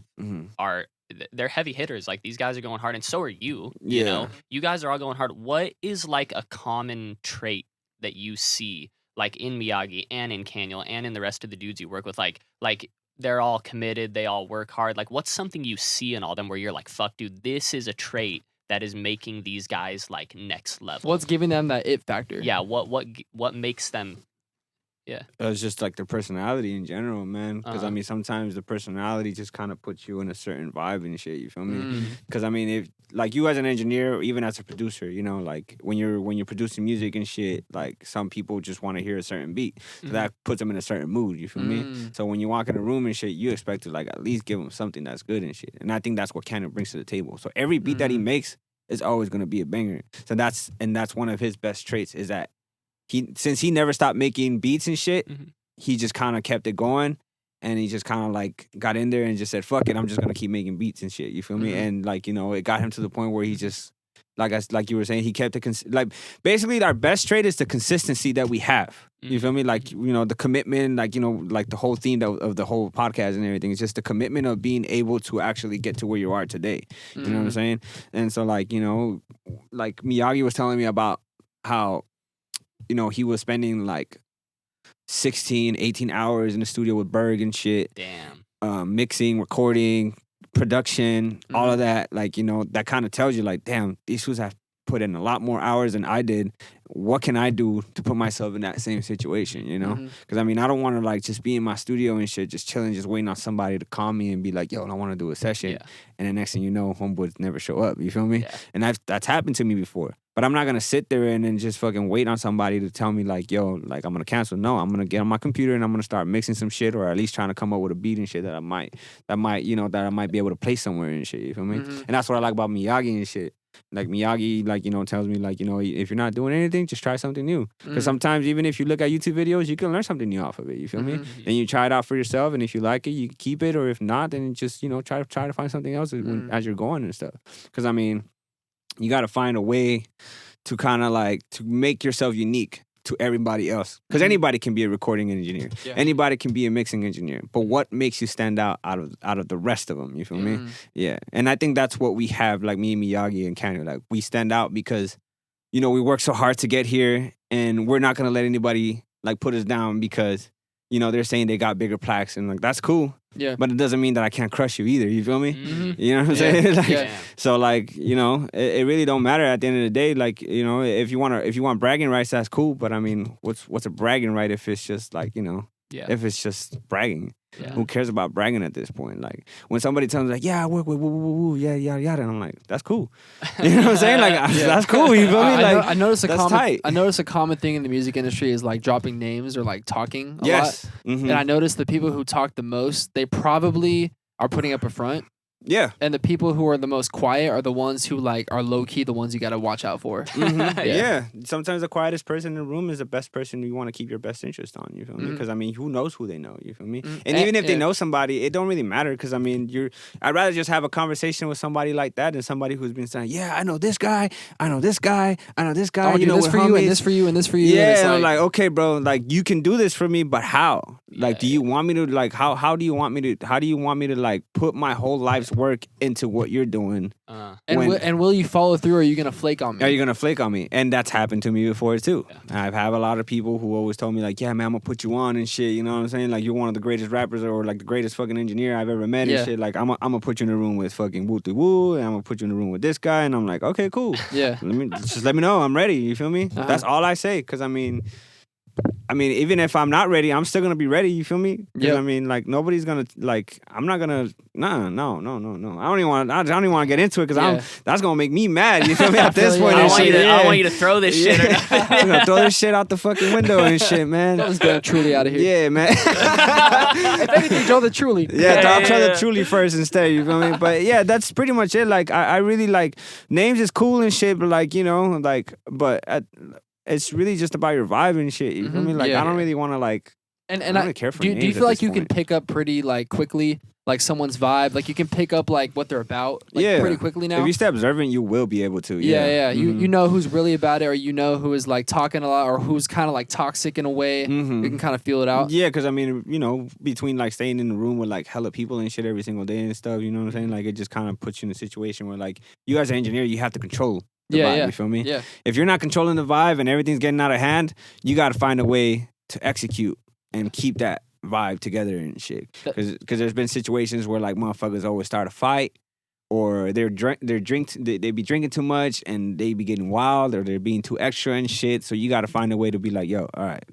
they're heavy hitters. Like these guys are going hard, and so are you. You know, you guys are all going hard. What is like a common trait that you see? like in Miyagi and in Kaniel and in the rest of the dudes you work with, like they're all committed, they all work hard. Like, what's something you see in all them where you're like, fuck, dude, this is a trait that is making these guys like next level? What's giving them that it factor? Yeah, what makes them? Yeah, It's just like their personality in general, man. Because Uh-huh. I mean, sometimes the personality just kind of puts you in a certain vibe and shit. You feel me? Mm. Because I mean, if like you as an engineer, or even as a producer, you know, like when you're producing music and shit, like some people just want to hear a certain beat, so that puts them in a certain mood. You feel me? Mm. So when you walk in a room and shit, you expect to like at least give them something that's good and shit. And I think that's what Cannon brings to the table. So every beat that he makes is always gonna be a banger. So that's one of his best traits is that since he never stopped making beats and shit. Mhm. He just kind of kept it going, and he just kind of like got in there and just said, "Fuck it, I'm just gonna keep making beats and shit." You feel me? And like it got him to the point where he just like you were saying, he kept it like basically our best trait is the consistency that we have. You feel me? Like the commitment, like like the whole theme of the whole podcast and everything. It's just the commitment of being able to actually get to where you are today. You know what I'm saying? And so like like Miyagi was telling me about how he was spending like 16, 18 hours in the studio with Berg and shit. Damn. Mixing, recording, production, all of that. Like, that kind of tells you like, damn, these dudes have put in a lot more hours than I did. What can I do to put myself in that same situation, Because I mean, I don't want to like just be in my studio and shit, just chilling, just waiting on somebody to call me and be like, yo, I want to do a session. Yeah. And the next thing you know, homeboys never show up. You feel me? Yeah. And that's happened to me before. But I'm not going to sit there and then just fucking wait on somebody to tell me like, yo, like I'm going to cancel. No, I'm going to get on my computer and I'm going to start mixing some shit, or at least trying to come up with a beat and shit that I might be able to play somewhere and shit. You feel me? And that's what I like about Miyagi and shit. Like Miyagi, like, tells me like, if you're not doing anything, just try something new. Because sometimes even if you look at YouTube videos, you can learn something new off of it. You feel me? Then you try it out for yourself, and if you like it, you keep it, or if not, then just, try to find something else as you're going and stuff. Because I mean, you got to find a way to kind of like to make yourself unique to everybody else, because anybody can be a recording engineer, anybody can be a mixing engineer, but what makes you stand out of the rest of them? You feel me? Yeah. And I think that's what we have, like me and Miyagi and Kanye, like we stand out because we work so hard to get here, and we're not gonna let anybody like put us down because they're saying they got bigger plaques, and like that's cool. Yeah. But it doesn't mean that I can't crush you either. You feel me? You know what I'm saying? Like, so like, it really don't matter at the end of the day. Like, if you want bragging rights, that's cool. But I mean, what's a bragging right if it's just like, if it's just bragging? Yeah. Who cares about bragging at this point? Like when somebody tells me like, yeah, I work with woo, yeah, yada yada, and I'm like, that's cool. You know what I'm saying? Like that's cool. You feel me? Like I noticed tight. I noticed a common thing in the music industry is like dropping names or like talking a lot. And I noticed the people who talk the most, they probably are putting up a front. Yeah. And the people who are the most quiet are the ones who like are low key, the ones you got to watch out for. Yeah. Sometimes the quietest person in the room is the best person you want to keep your best interest on. You feel me? Because I mean, who knows who they know? You feel me? And even if they know somebody, it don't really matter. Because I mean, I'd rather just have a conversation with somebody like that than somebody who's been saying, yeah, I know this guy, I know this guy, I know this guy. I do this for you, and this for you, and this for you. Yeah, and I'm like, okay, bro, like you can do this for me, but how? Like, do you want me to like how do you want me to like put my whole life's work into what you're doing? And will you follow through, or are you gonna flake on me? Are you gonna flake on me? And that's happened to me before too. I've had a lot of people who always told me like, yeah, man, I'm gonna put you on and shit. You know what I'm saying? Like you're one of the greatest rappers or like the greatest fucking engineer I've ever met and shit. Like I'm gonna put you in a room with fucking woo, and I'm gonna put you in a room with this guy, and I'm like, okay, cool. Yeah. Let me know I'm ready. You feel me? That's all I say. Because I mean, even if I'm not ready, I'm still gonna be ready. You feel me? Yeah. I mean, like nobody's gonna like. I'm not gonna. No. I don't even want to get into it because that's gonna make me mad. You feel me? At this point, I want you to throw this shit. I'm gonna throw this shit out the fucking window and shit, man. Let's get Truly out of here. Yeah, man. If anything, throw the Truly. I'll try the Truly first instead. You feel me? But yeah, that's pretty much it. Like I really like names is cool and shit, but like but it's really just about your vibe and shit. You feel me? Like I don't really want to like And I don't really care for do you names feel at like this you can point. pick up pretty like quickly, like someone's vibe? Like you can pick up like what they're about, like Yeah. pretty quickly now. If you stay observant, you will be able to. Yeah. You Mhm. know who's really about it, or you know who is like talking a lot, or who's kind of like toxic in a way. Mhm. You can kind of feel it out. Yeah, because I mean, between like staying in the room with like hella people and shit every single day and stuff, you know what I'm saying? Like it just kind of puts you in a situation where like you as an engineer, you have to control the vibe. You feel me? Yeah. If you're not controlling the vibe and everything's getting out of hand, you got to find a way to execute and keep that vibe together and shit. Because there's been situations where like motherfuckers always start a fight, or they be drinking too much and they be getting wild, or they're being too extra and shit. So you got to find a way to be like, yo, all right,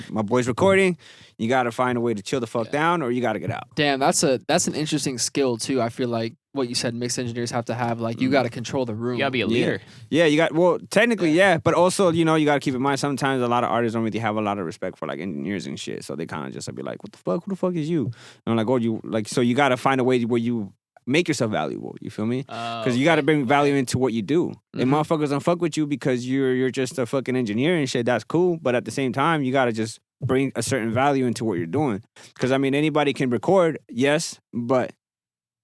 my boy's recording. You got to find a way to chill the fuck down, or you got to get out. Damn, that's an interesting skill too. I feel like what you said, mixed engineers have to have. Like you got to control the room. You gotta be a leader. Yeah, you got, well, technically, yeah, but also, you got to keep in mind, sometimes a lot of artists don't really have a lot of respect for like engineers and shit. So they kind of just be like, what the fuck? Who the fuck is you? And I'm like, oh, you, like, so you got to find a way where you make yourself valuable. You feel me? Because you got to bring value into what you do. And motherfuckers don't fuck with you because you're just a fucking engineer and shit. That's cool. But at the same time, you got to just bring a certain value into what you're doing. Because I mean, anybody can record, yes, but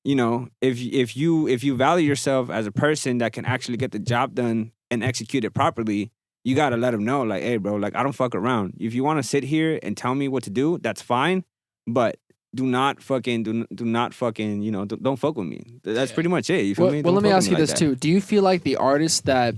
if you value yourself as a person that can actually get the job done and execute it properly, you gotta let them know, like, hey, bro, like, I don't fuck around. If you want to sit here and tell me what to do, that's fine, but do not fucking don't fuck with me. That's pretty much it. You feel me? Well, let me Don't fuck ask with you me this like too. Do you feel like the artists that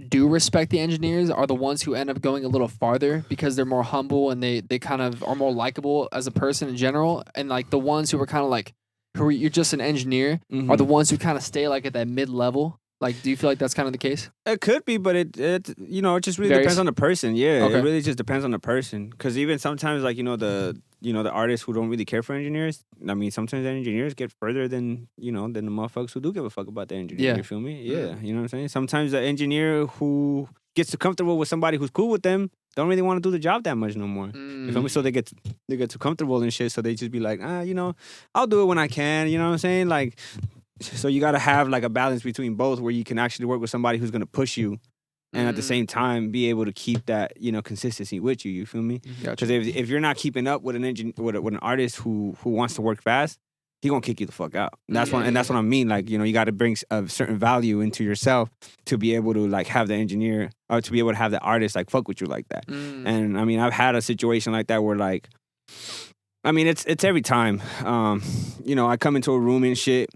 do respect the engineers are the ones who end up going a little farther because they're more humble and they kind of are more likable as a person in general, and like the ones who are kind of like you're just an engineer that. are the ones who kind of stay like at that mid level? Like, do you feel like that's kind of the case? It could be, but it just really Varies? depends on the person. Yeah, Okay. it really just depends on the person. Because even sometimes, like the artists who don't really care for engineers. I mean, sometimes the engineers get further than the motherfuckers who do give a fuck about the engineer. Yeah. You feel me? Yeah, you know what I'm saying. Sometimes the engineer who gets too comfortable with somebody who's cool with them don't really want to do the job that much no more. You feel me? So they get too comfortable and shit. So they just be like, I'll do it when I can. You know what I'm saying? Like. So you got to have like a balance between both, where you can actually work with somebody who's going to push you, and at the same time be able to keep that consistency with you. You feel me? Because if you're not keeping up with with an artist who wants to work fast, he gonna kick you the fuck out. And that's what I mean. Like you got to bring a certain value into yourself to be able to like have the engineer, or to be able to have the artist like fuck with you like that. And I mean, I've had a situation like that where like, I mean, it's every time. I come into a room and shit.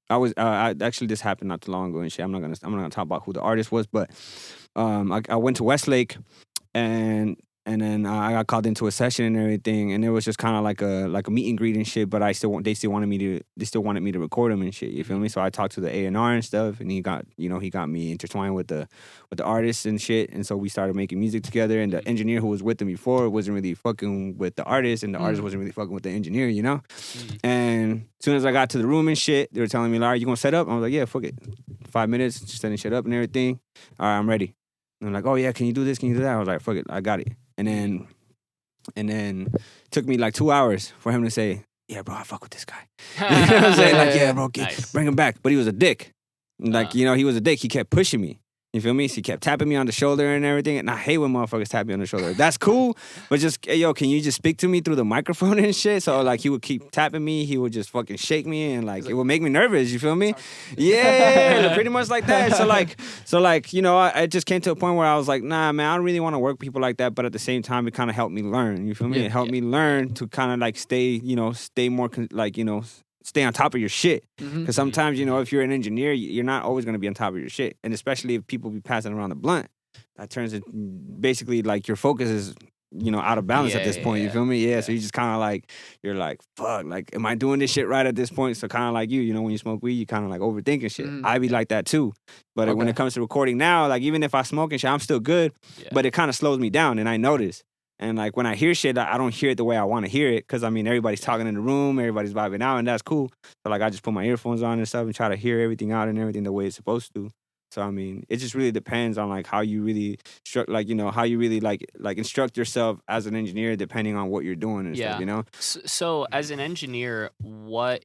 I actually, this happened not too long ago and shit. I'm not gonna talk about who the artist was, but I went to Westlake and then I got called into a session and everything, and it was just kind of like a meet and greet and shit. But they still wanted me to record them and shit. You feel me? So I talked to the A&R and stuff, and he got me intertwined with the artists and shit. And so we started making music together. And the engineer who was with them before wasn't really fucking with the artist, and the artist wasn't really fucking with the engineer, And as soon as I got to the room and shit, they were telling me, "All right, you gonna set up?" I was like, "Yeah, fuck it, 5 minutes, just setting shit up and everything. All right, I'm ready." And I'm like, "Oh yeah, can you do this? Can you do that?" I was like, "Fuck it, I got it." And then it took me like 2 hours for him to say, "Yeah, bro, I fuck with this guy." You know what I'm saying? Like, "Yeah, bro, Nice. bring him back." But he was a dick. Like, he was a dick. He kept pushing me. You feel me? So he kept tapping me on the shoulder and everything. And I hate when motherfuckers tap me on the shoulder. That's cool. But just, hey, yo, can you just speak to me through the microphone and shit? So, like, he would keep tapping me. He would just fucking shake me. And, like, it would make me nervous. You feel me? Yeah, pretty much like that. So, I just came to a point where I was like, nah, man, I don't really want to work with people like that. But at the same time, it kind of helped me learn. You feel me? It helped me learn to kind of, like, stay more, stay on top of your shit. Because sometimes, if you're an engineer, you're not always going to be on top of your shit. And especially if people be passing around the blunt, that turns it basically like your focus is, out of balance at this point. You feel me? Yeah. So you just kind of like, you're like, fuck, like, am I doing this shit right at this point? So kind of like when you smoke weed, you kind of like overthinking shit. I be like that too. But when it comes to recording now, like, even if I smoke and shit, I'm still good. But it kind of slows me down, and I notice. And, like, when I hear shit, I don't hear it the way I want to hear it. Because, I mean, everybody's talking in the room. Everybody's vibing out. And that's cool. So, like, I just put my earphones on and stuff and try to hear everything out and everything the way it's supposed to. So, I mean, it just really depends on, like, how you really how you really, like instruct yourself as an engineer depending on what you're doing and stuff, So, as an engineer, what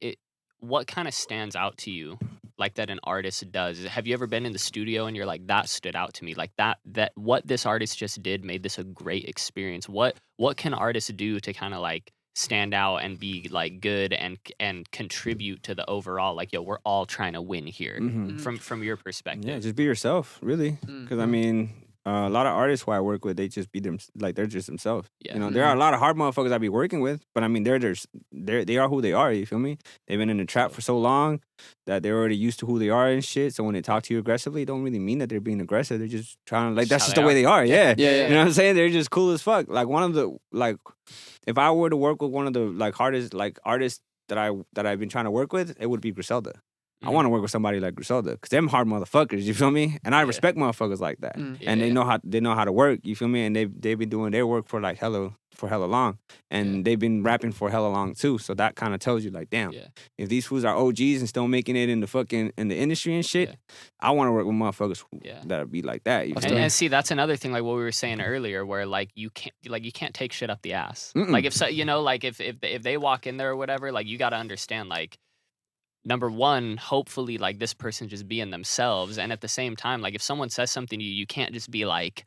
kind of stands out to you? like that an artist does? Have you ever been in the studio and you're like, that stood out to me, like that what this artist just did made this a great experience? What can artists do to kind of like stand out and be like good and contribute to the overall, like, yo, we're all trying to win here, from your perspective? Yeah, just be yourself, really. Because I mean, a lot of artists who I work with, they just be them, like they're just themselves. Yeah. You know, there are a lot of hard motherfuckers I be working with, but I mean, they are who they are. You feel me? They've been in the trap for so long that they're already used to who they are and shit. So when they talk to you aggressively, it don't really mean that they're being aggressive. They're just trying to, like, that's just the way they are. Yeah. You know what I'm saying? They're just cool as fuck. Like one of the, like, if I were to work with one of the like artists that I've been trying to work with, it would be Griselda. I want to work with somebody like Griselda, because them hard motherfuckers, you feel me? And I respect motherfuckers like that. And they know how to work, you feel me? And they've been doing their work for like hella long. And they've been rapping for hella long too. So that kind of tells you like, damn, if these fools are OGs and still making it in the industry and shit, I want to work with motherfuckers that'll be like that. You feel me? And see, that's another thing, like what we were saying earlier, where like you can't take shit up the ass. Like if so, you know, like if they walk in there or whatever, like you got to understand, like, number one, hopefully, like, this person just being themselves. And at the same time, like, if someone says something to you, you can't just be like,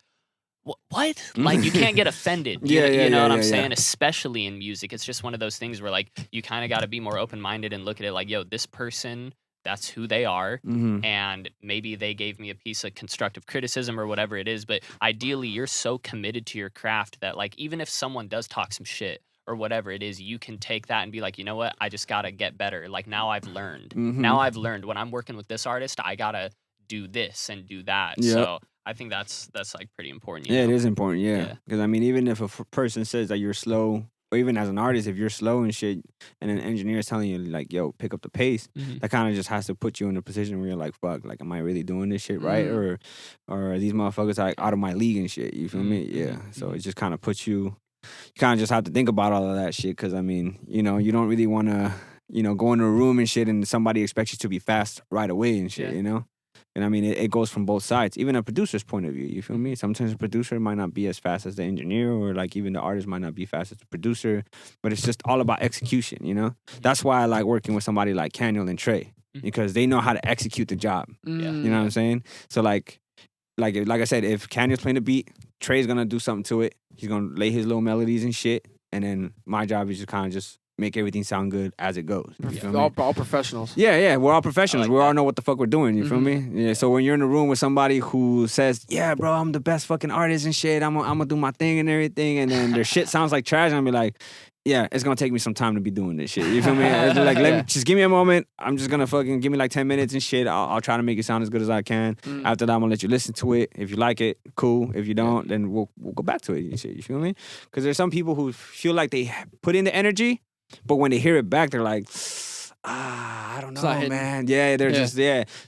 what? Like, you can't get offended. You know what I'm saying? Especially in music. It's just one of those things where, like, you kind of got to be more open-minded and look at it like, yo, this person, that's who they are. And maybe they gave me a piece of constructive criticism or whatever it is. But ideally, you're so committed to your craft that, like, even if someone does talk some shit or whatever it is, you can take that and be like, you know what? I just got to get better. Like, now I've learned. Now I've learned when I'm working with this artist, I got to do this and do that. So I think that's like pretty important. You know? It is important. Yeah. Because I mean, even if a person says that you're slow, or even as an artist, if you're slow and shit, and an engineer is telling you like, yo, pick up the pace, that kind of just has to put you in a position where you're like, fuck, like, am I really doing this shit right? Or are these motherfuckers like out of my league and shit? You feel me? Yeah. So it just kind of puts you kind of just have to think about all of that shit, because I mean, you know, you don't really want to, you know, go into a room and shit and somebody expects you to be fast right away and shit, you know? And I mean, it goes from both sides, even a producer's point of view, you feel me? Sometimes a producer might not be as fast as the engineer, or like even the artist might not be fast as the producer, but it's just all about execution, you know? That's why I like working with somebody like Kanye and Trey, because they know how to execute the job. You know what I'm saying? So like I said, if Kanye's playing the beat, Trey's gonna do something to it. He's gonna lay his little melodies and shit, and then my job is to kind of just make everything sound good as it goes. All professionals. Yeah, we're all professionals. Like we all know what the fuck we're doing. You feel me? Yeah. So when you're in a room with somebody who says, "Yeah, bro, I'm the best fucking artist and shit. I'm gonna do my thing and everything," and then their shit sounds like trash, I'm be like, yeah, it's gonna take me some time to be doing this shit. You feel me? It's like, just give me a moment. I'm just gonna fucking give me like 10 minutes and shit. I'll try to make it sound as good as I can. After that, I'm gonna let you listen to it. If you like it, cool. If you don't, then we'll go back to it and shit. You feel me? Because there's some people who feel like they put in the energy, but when they hear it back, they're like, I don't know, man. Yeah, they're just,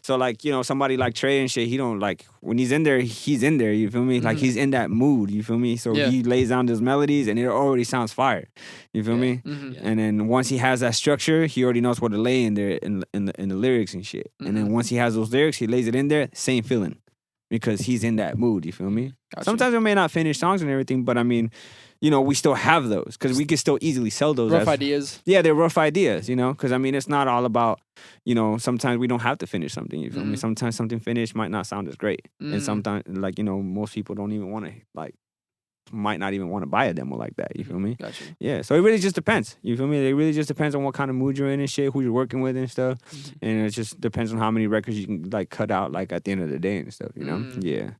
So like, you know, somebody like Trey and shit, he don't like, when he's in there, you feel me? Like he's in that mood, you feel me? So he lays down those melodies and it already sounds fire. You feel me? And then once he has that structure, he already knows what to lay in there in the lyrics and shit. And then once he has those lyrics, he lays it in there, same feeling. Because he's in that mood, you feel me? Gotcha. Sometimes we may not finish songs and everything, but I mean, you know, we still have those because we can still easily sell those. Rough ideas. Yeah, they're rough ideas, you know, because I mean, it's not all about, you know, sometimes we don't have to finish something, you feel me? Sometimes something finished might not sound as great. And sometimes, like, you know, most people don't even want to, like, might not even want to buy a demo like that, you feel me? Gotcha. Yeah, so it really just depends, you feel me? It really just depends on what kind of mood you're in and shit, who you're working with and stuff. And it just depends on how many records you can, like, cut out, like, at the end of the day and stuff, you know? Yeah.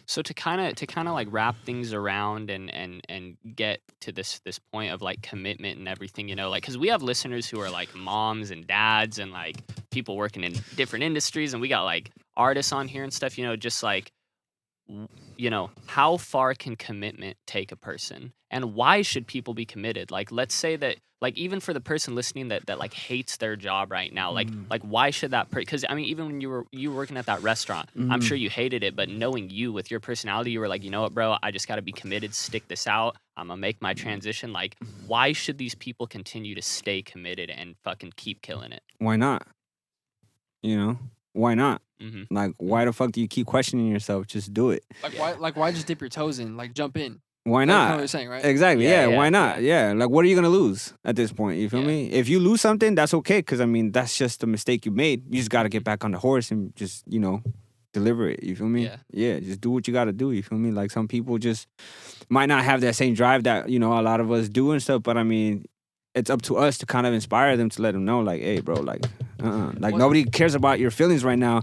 So to kind of like wrap things around and get to this point of like commitment and everything, you know, like, because we have listeners who are like moms and dads and like people working in different industries, and we got like artists on here and stuff, you know, just like, you know, how far can commitment take a person, and why should people be committed? Like, let's say that, like, even for the person listening that like hates their job right now, like why should that? Because I mean, even when you were working at that restaurant, I'm sure you hated it, but knowing you with your personality, you were like, you know what, bro, I just got to be committed, stick this out. I'm gonna make my transition. Like, why should these people continue to stay committed and fucking keep killing it? Why not? You know, why not? Like, why the fuck do you keep questioning yourself? Just do it. Like, why just dip your toes in? Like, jump in. why Like, not? kinda what you're saying, right? Exactly. Yeah, Yeah, yeah, why not? Yeah. Like, what are you gonna lose at this point? You feel Yeah. me? If you lose something, that's okay. Because I mean, that's just a mistake you made. You just got to get back on the horse and just deliver it. You feel me? Yeah. Just do what you got to do. You feel me? Like some people just might not have that same drive that a lot of us do and stuff. But I mean, it's up to us to kind of inspire them to let them know, like, hey, bro, like, like nobody cares about your feelings right now.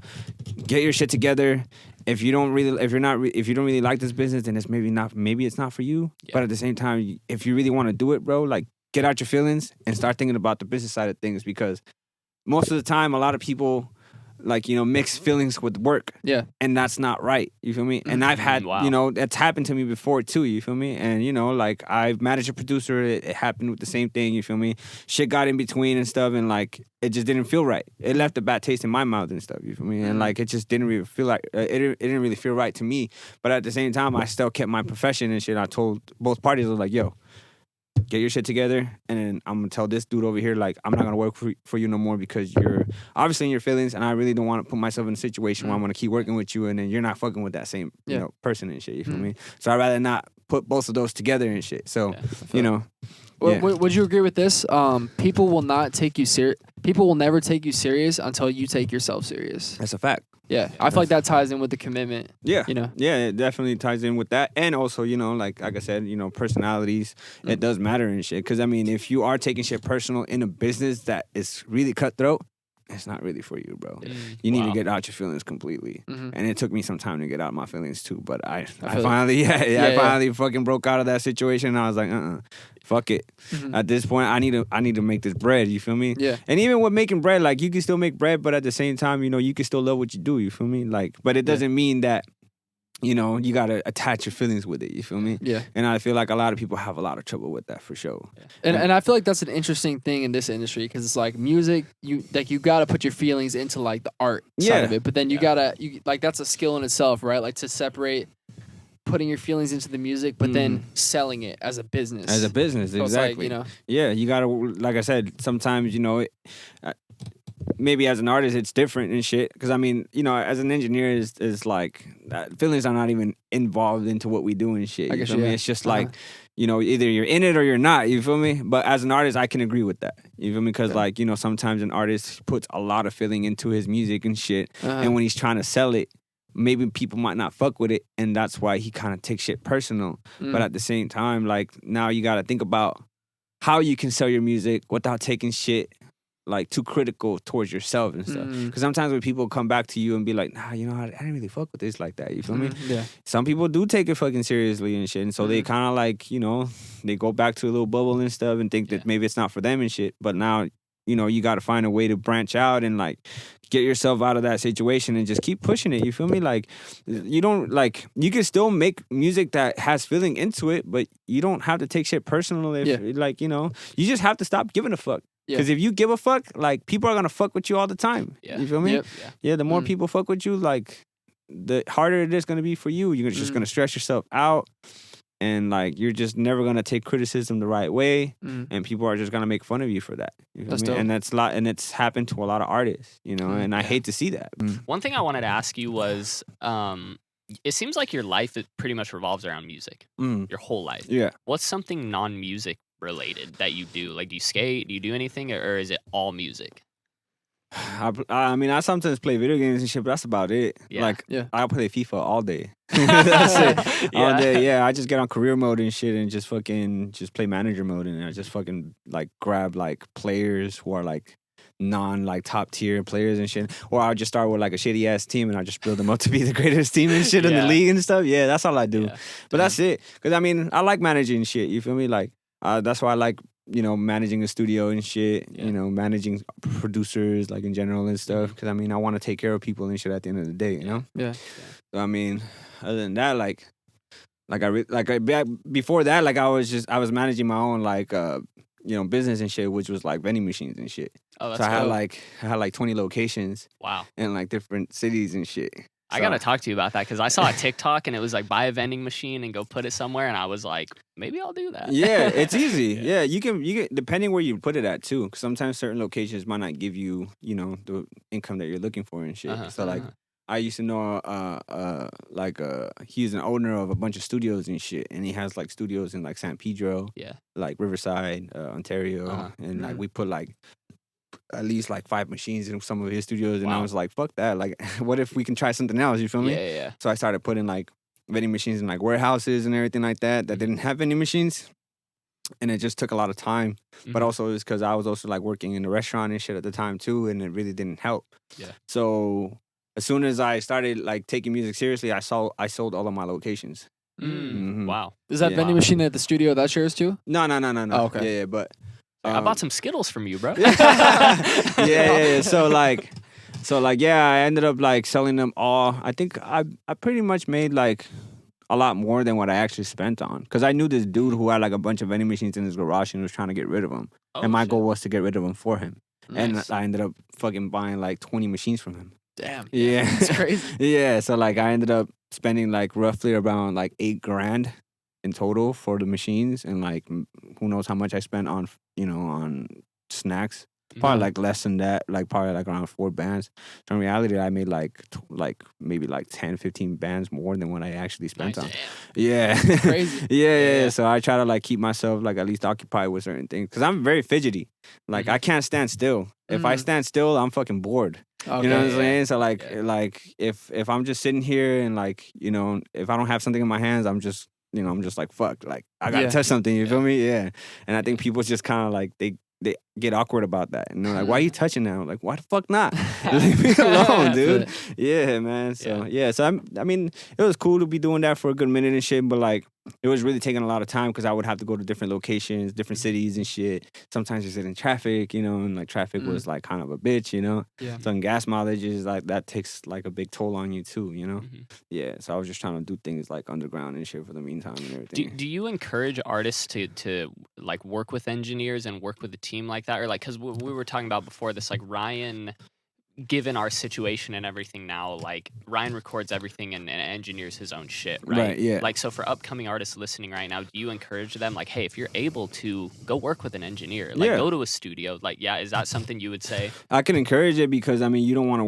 Get your shit together. If you don't really like this business, then maybe it's not for you. Yeah. But at the same time, if you really want to do it, bro, like get out your feelings and start thinking about the business side of things, because most of the time, a lot of people mix feelings with work. Yeah. And that's not right. You feel me? And I've had, Wow. that's happened to me before too. You feel me? And, like I've managed a producer. It happened with the same thing. You feel me? Shit got in between and stuff. And like, it just didn't feel right. It left a bad taste in my mouth and stuff. You feel me? And like, it just didn't really feel like, it didn't really feel right to me. But at the same time, I still kept my profession and shit. I told both parties, I was like, yo, get your shit together, and then I'm gonna tell this dude over here, like, I'm not gonna work for you no more because you're obviously in your feelings, and I really don't want to put myself in a situation where I'm gonna keep working with you, and then you're not fucking with that same person and shit. You feel me? So I'd rather not put both of those together and shit. So Would you agree with this? People will not take you serious. People will never take you serious until you take yourself serious. That's a fact. Yeah, I feel like that ties in with the commitment. Yeah. You know? Yeah, it definitely ties in with that. And also, like I said, personalities, it does matter and shit. Because, I mean, if you are taking shit personal in a business that is really cutthroat, it's not really for you, bro. You need to get out your feelings completely. And it took me some time to get out my feelings too. But I finally, I finally fucking broke out of that situation. And I was like, fuck it. At this point, I need to make this bread. You feel me? Yeah. And even with making bread, like you can still make bread, but at the same time, you can still love what you do. You feel me? Like, but it doesn't mean that you gotta attach your feelings with it. You feel me? Yeah. And I feel like a lot of people have a lot of trouble with that for sure. And I feel like that's an interesting thing in this industry because it's like music, you gotta put your feelings into like the art side of it, but then you that's a skill in itself, right? Like to separate putting your feelings into the music, but then selling it as a business. As a business, so exactly. It's like, Yeah, you gotta, like I said, sometimes maybe as an artist it's different and shit. Because I mean, as an engineer, is like feelings are not even involved into what we do and shit. You feel me? It's just like either you're in it or you're not. You feel me? But as an artist, I can agree with that. You feel me? Because sometimes an artist puts a lot of feeling into his music and shit, and when he's trying to sell it, maybe people might not fuck with it, and that's why he kind of takes shit personal. But at the same time, like now you got to think about how you can sell your music without taking shit like too critical towards yourself and stuff. Because sometimes when people come back to you and be like, nah, I didn't really fuck with this like that. You feel me? Yeah. Some people do take it fucking seriously and shit. And so they kind of like, they go back to a little bubble and stuff and think that maybe it's not for them and shit. But now, you got to find a way to branch out and like get yourself out of that situation and just keep pushing it. You feel me? Like you can still make music that has feeling into it, but you don't have to take shit personal. You just have to stop giving a fuck. Because if you give a fuck, like people are gonna fuck with you all the time. Yeah. You feel me? Yep. Yeah. The more people fuck with you, like the harder it is gonna be for you. You're just gonna stress yourself out, and like you're just never gonna take criticism the right way, and people are just gonna make fun of you for that. You feel me? dope. And it's happened to a lot of artists, and I hate to see that. One thing I wanted to ask you was, it seems like your life pretty much revolves around music. Your whole life. Yeah. What's something non-music related that you do? Like, do you skate? Do you do anything, or is it all music? I mean, I sometimes play video games and shit, but that's about it. Yeah. Like, I play FIFA all day. That's it. All day. Yeah, I just get on career mode and shit and just play manager mode, and I just fucking like grab like players who are like non like top tier players and shit. Or I'll just start with like a shitty ass team and I just build them up to be the greatest team and shit in the league and stuff. Yeah, that's all I do. Yeah. But that's it. Because I mean, I like managing shit. You feel me? Like that's why I like managing a studio and shit, managing producers like in general and stuff. Because I mean, I want to take care of people and shit at the end of the day, you know? Yeah. So I mean, other than that, before that, like I was managing my own like business and shit, which was like vending machines and shit. Oh, that's so I cool. had like 20 locations. Wow. In like different cities and shit. I gotta talk to you about that because I saw a TikTok and it was like buy a vending machine and go put it somewhere, and I was like, maybe I'll do that. Yeah, it's easy. Yeah, you can depending where you put it at too. Because sometimes certain locations might not give you the income that you're looking for and shit. So like I used to know he's an owner of a bunch of studios and shit, and he has like studios in like San Pedro, Yeah. like Riverside, Ontario, and like we put like at least like 5 machines in some of his studios, and I Wow. was like, fuck that, like what if we can try something else? You feel me? Yeah. So I started putting like vending machines in like warehouses and everything like that didn't have vending machines. And it just took a lot of time. But also it's because I was also like working in a restaurant and shit at the time too, and it really didn't help. Yeah. So as soon as I started like taking music seriously, I sold all of my locations. Wow. Is that vending machine at the studio, that's yours too? No. Oh, okay. Yeah, but I bought some Skittles from you, bro. yeah. So yeah, I ended up like selling them all. I think I pretty much made like a lot more than what I actually spent on, because I knew this dude who had like a bunch of vending machines in his garage and was trying to get rid of them. And my goal was to get rid of them for him. Nice. And I ended up fucking buying like 20 machines from him. Damn. Yeah. It's crazy. Yeah. So like I ended up spending like roughly around like $8,000 in total for the machines, and like who knows how much I spent on on snacks. Probably like less than that, like probably like around 4 bands. So in reality, I made like maybe like 10, 15 bands more than what I actually spent on. Yeah. Crazy. Yeah. So I try to like keep myself like at least occupied with certain things, because I'm very fidgety. Like I can't stand still. If I stand still, I'm fucking bored. Okay, You know what I'm saying? So like if I'm just sitting here and like, if I don't have something in my hands, I'm just like, fuck, like I gotta touch something, you feel me? Yeah. And I think people just kind of like they get awkward about that, and they're like, "Why are you touching that?" I'm like, "Why the fuck not? Leave me alone, dude." Yeah, man. So I mean, it was cool to be doing that for a good minute and shit, but like, it was really taking a lot of time because I would have to go to different locations, different cities and shit. Sometimes you sit in traffic, and like traffic was like kind of a bitch, Yeah. So in gas mileage is like that takes like a big toll on you too, Yeah. So I was just trying to do things like underground and shit for the meantime and everything. Do you encourage artists to like work with engineers and work with a team like that, or like, because we were talking about before this, like Ryan, given our situation and everything now, like Ryan records everything and engineers his own shit, right? Yeah. Like, so for upcoming artists listening right now, do you encourage them, like, hey, if you're able to, go work with an engineer, like go to a studio, like, is that something you would say? I can encourage it, because I mean, you don't want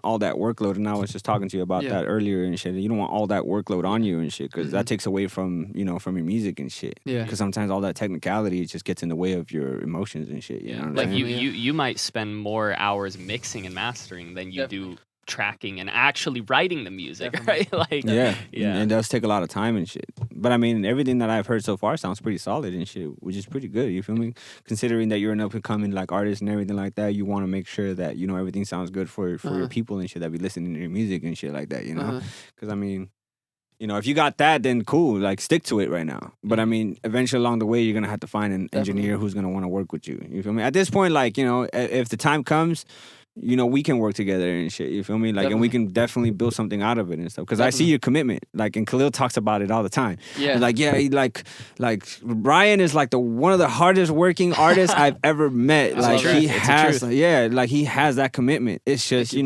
all that workload, and I was just talking to you about that earlier and shit. You don't want all that workload on you and shit, because that takes away from from your music and shit. Yeah. Because sometimes all that technicality just gets in the way of your emotions and shit. You know what I'm Like saying? you might spend more hours mixing and mastering than you do tracking and actually writing the music, right? Like, yeah, it does take a lot of time and shit. But I mean, everything that I've heard so far sounds pretty solid and shit, which is pretty good. You feel me? Considering that you're an up and coming like artist and everything like that, you want to make sure that everything sounds good for your people and shit that be listening to your music and shit like that. Because I mean, if you got that, then cool, like stick to it right now. But I mean, eventually along the way, you're gonna have to find an engineer who's gonna want to work with you. You feel me? At this point, like if the time comes, we can work together and shit. You feel me? Like, and we can definitely build something out of it and stuff. Because I see your commitment. Like, and Khalil talks about it all the time. Yeah. Like, like Ryan is like one of the hardest working artists I've ever met. Like, he has, he has that commitment. It's just, he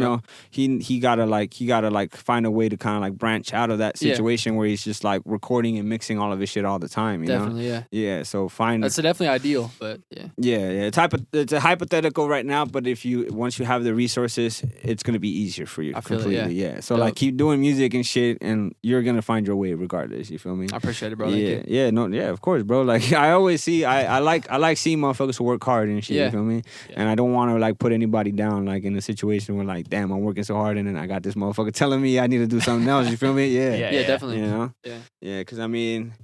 gotta find a way to kind of like branch out of that situation where he's just like recording and mixing all of his shit all the time. You know? Yeah. So that's definitely ideal, but yeah. It's a hypothetical right now, but once you have the resources, it's gonna be easier for you. I feel completely. it, So like keep doing music and shit, and you're gonna find your way regardless. You feel me? I appreciate it, bro. Of course, bro. Like I always see, I like seeing motherfuckers who work hard and shit. You feel me? And I don't want to like put anybody down, like in a situation where like, damn, I'm working so hard, and then I got this motherfucker telling me I need to do something else. You feel me? Yeah, definitely. Yeah, because I mean.